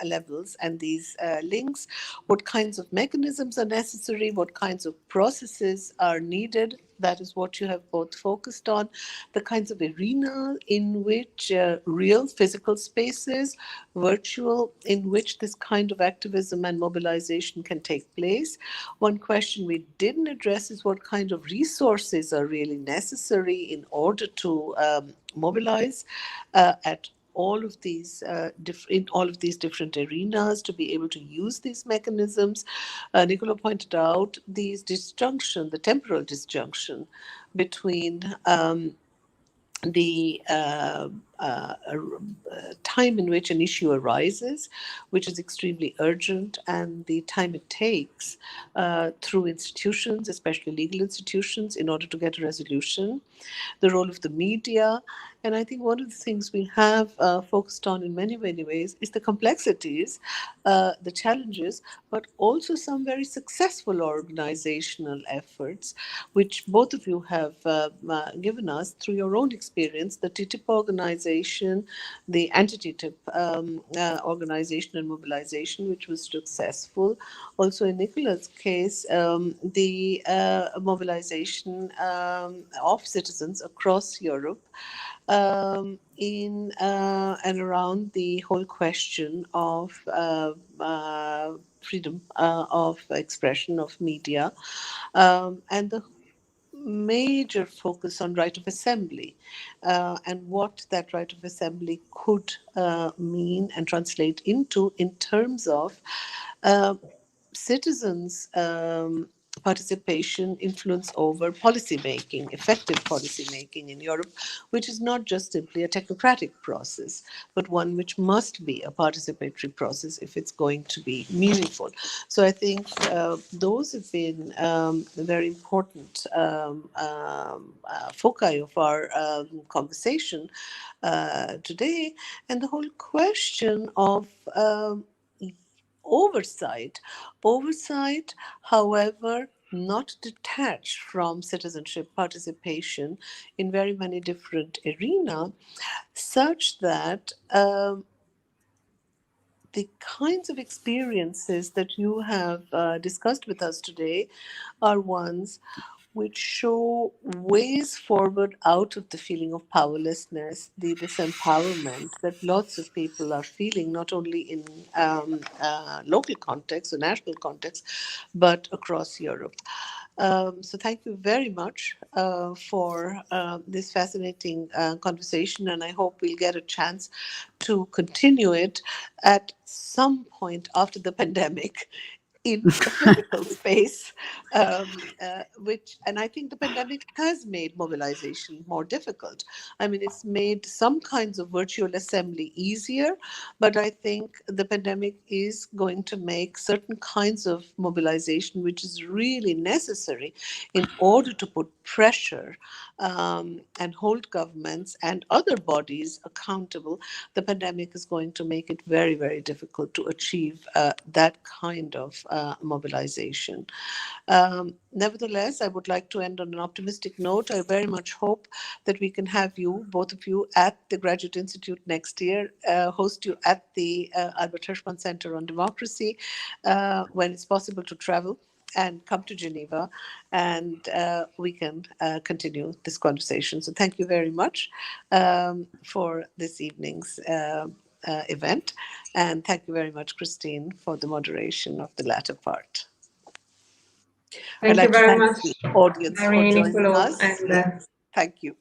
levels and these links, what kinds of mechanisms are necessary, what kinds of processes are needed. That is what you have both focused on, the kinds of arena in which real physical spaces, virtual, in which this kind of activism and mobilization can take place. One question we didn't address is what kind of resources are really necessary in order to mobilize at all of these in all of these different arenas, to be able to use these mechanisms. Niccolò pointed out these disjunction, the temporal disjunction between the time in which an issue arises, which is extremely urgent, and the time it takes through institutions, especially legal institutions, in order to get a resolution, the role of the media. And I think one of the things we have focused on in many, many ways is the complexities, the challenges, but also some very successful organizational efforts, which both of you have given us through your own experience, the TTIP organization, the anti-TTIP organization and mobilization, which was successful. Also in Niccolò's case, the mobilization of citizens across Europe in and around the whole question of freedom of expression, of media, and the major focus on right of assembly and what that right of assembly could mean and translate into in terms of citizens' participation, influence over policy making, effective policy making in Europe, which is not just simply a technocratic process, but one which must be a participatory process if it's going to be meaningful. So I think those have been very important foci of our conversation today, and the whole question of oversight, however, not detached from citizenship participation in very many different arenas, such that the kinds of experiences that you have discussed with us today are ones which show ways forward out of the feeling of powerlessness, the disempowerment that lots of people are feeling, not only in local context or national context, but across Europe. So thank you very much for this fascinating conversation, and I hope we'll get a chance to continue it at some point after the pandemic in a physical space, which, and I think the pandemic has made mobilization more difficult. I mean, it's made some kinds of virtual assembly easier, but I think the pandemic is going to make certain kinds of mobilization, which is really necessary in order to put pressure and hold governments and other bodies accountable. The pandemic is going to make it very, very difficult to achieve that kind of mobilization. Nevertheless, I would like to end on an optimistic note. I very much hope that we can have you, both of you, at the Graduate Institute next year, host you at the Albert Hirschman Centre on Democracy, when it's possible to travel and come to Geneva, and we can continue this conversation. So thank you very much for this evening's event. And thank you very much, Christine, for the moderation of the latter part. Thank you very much, the audience Mary, for joining Niccolò, us. and Thank you.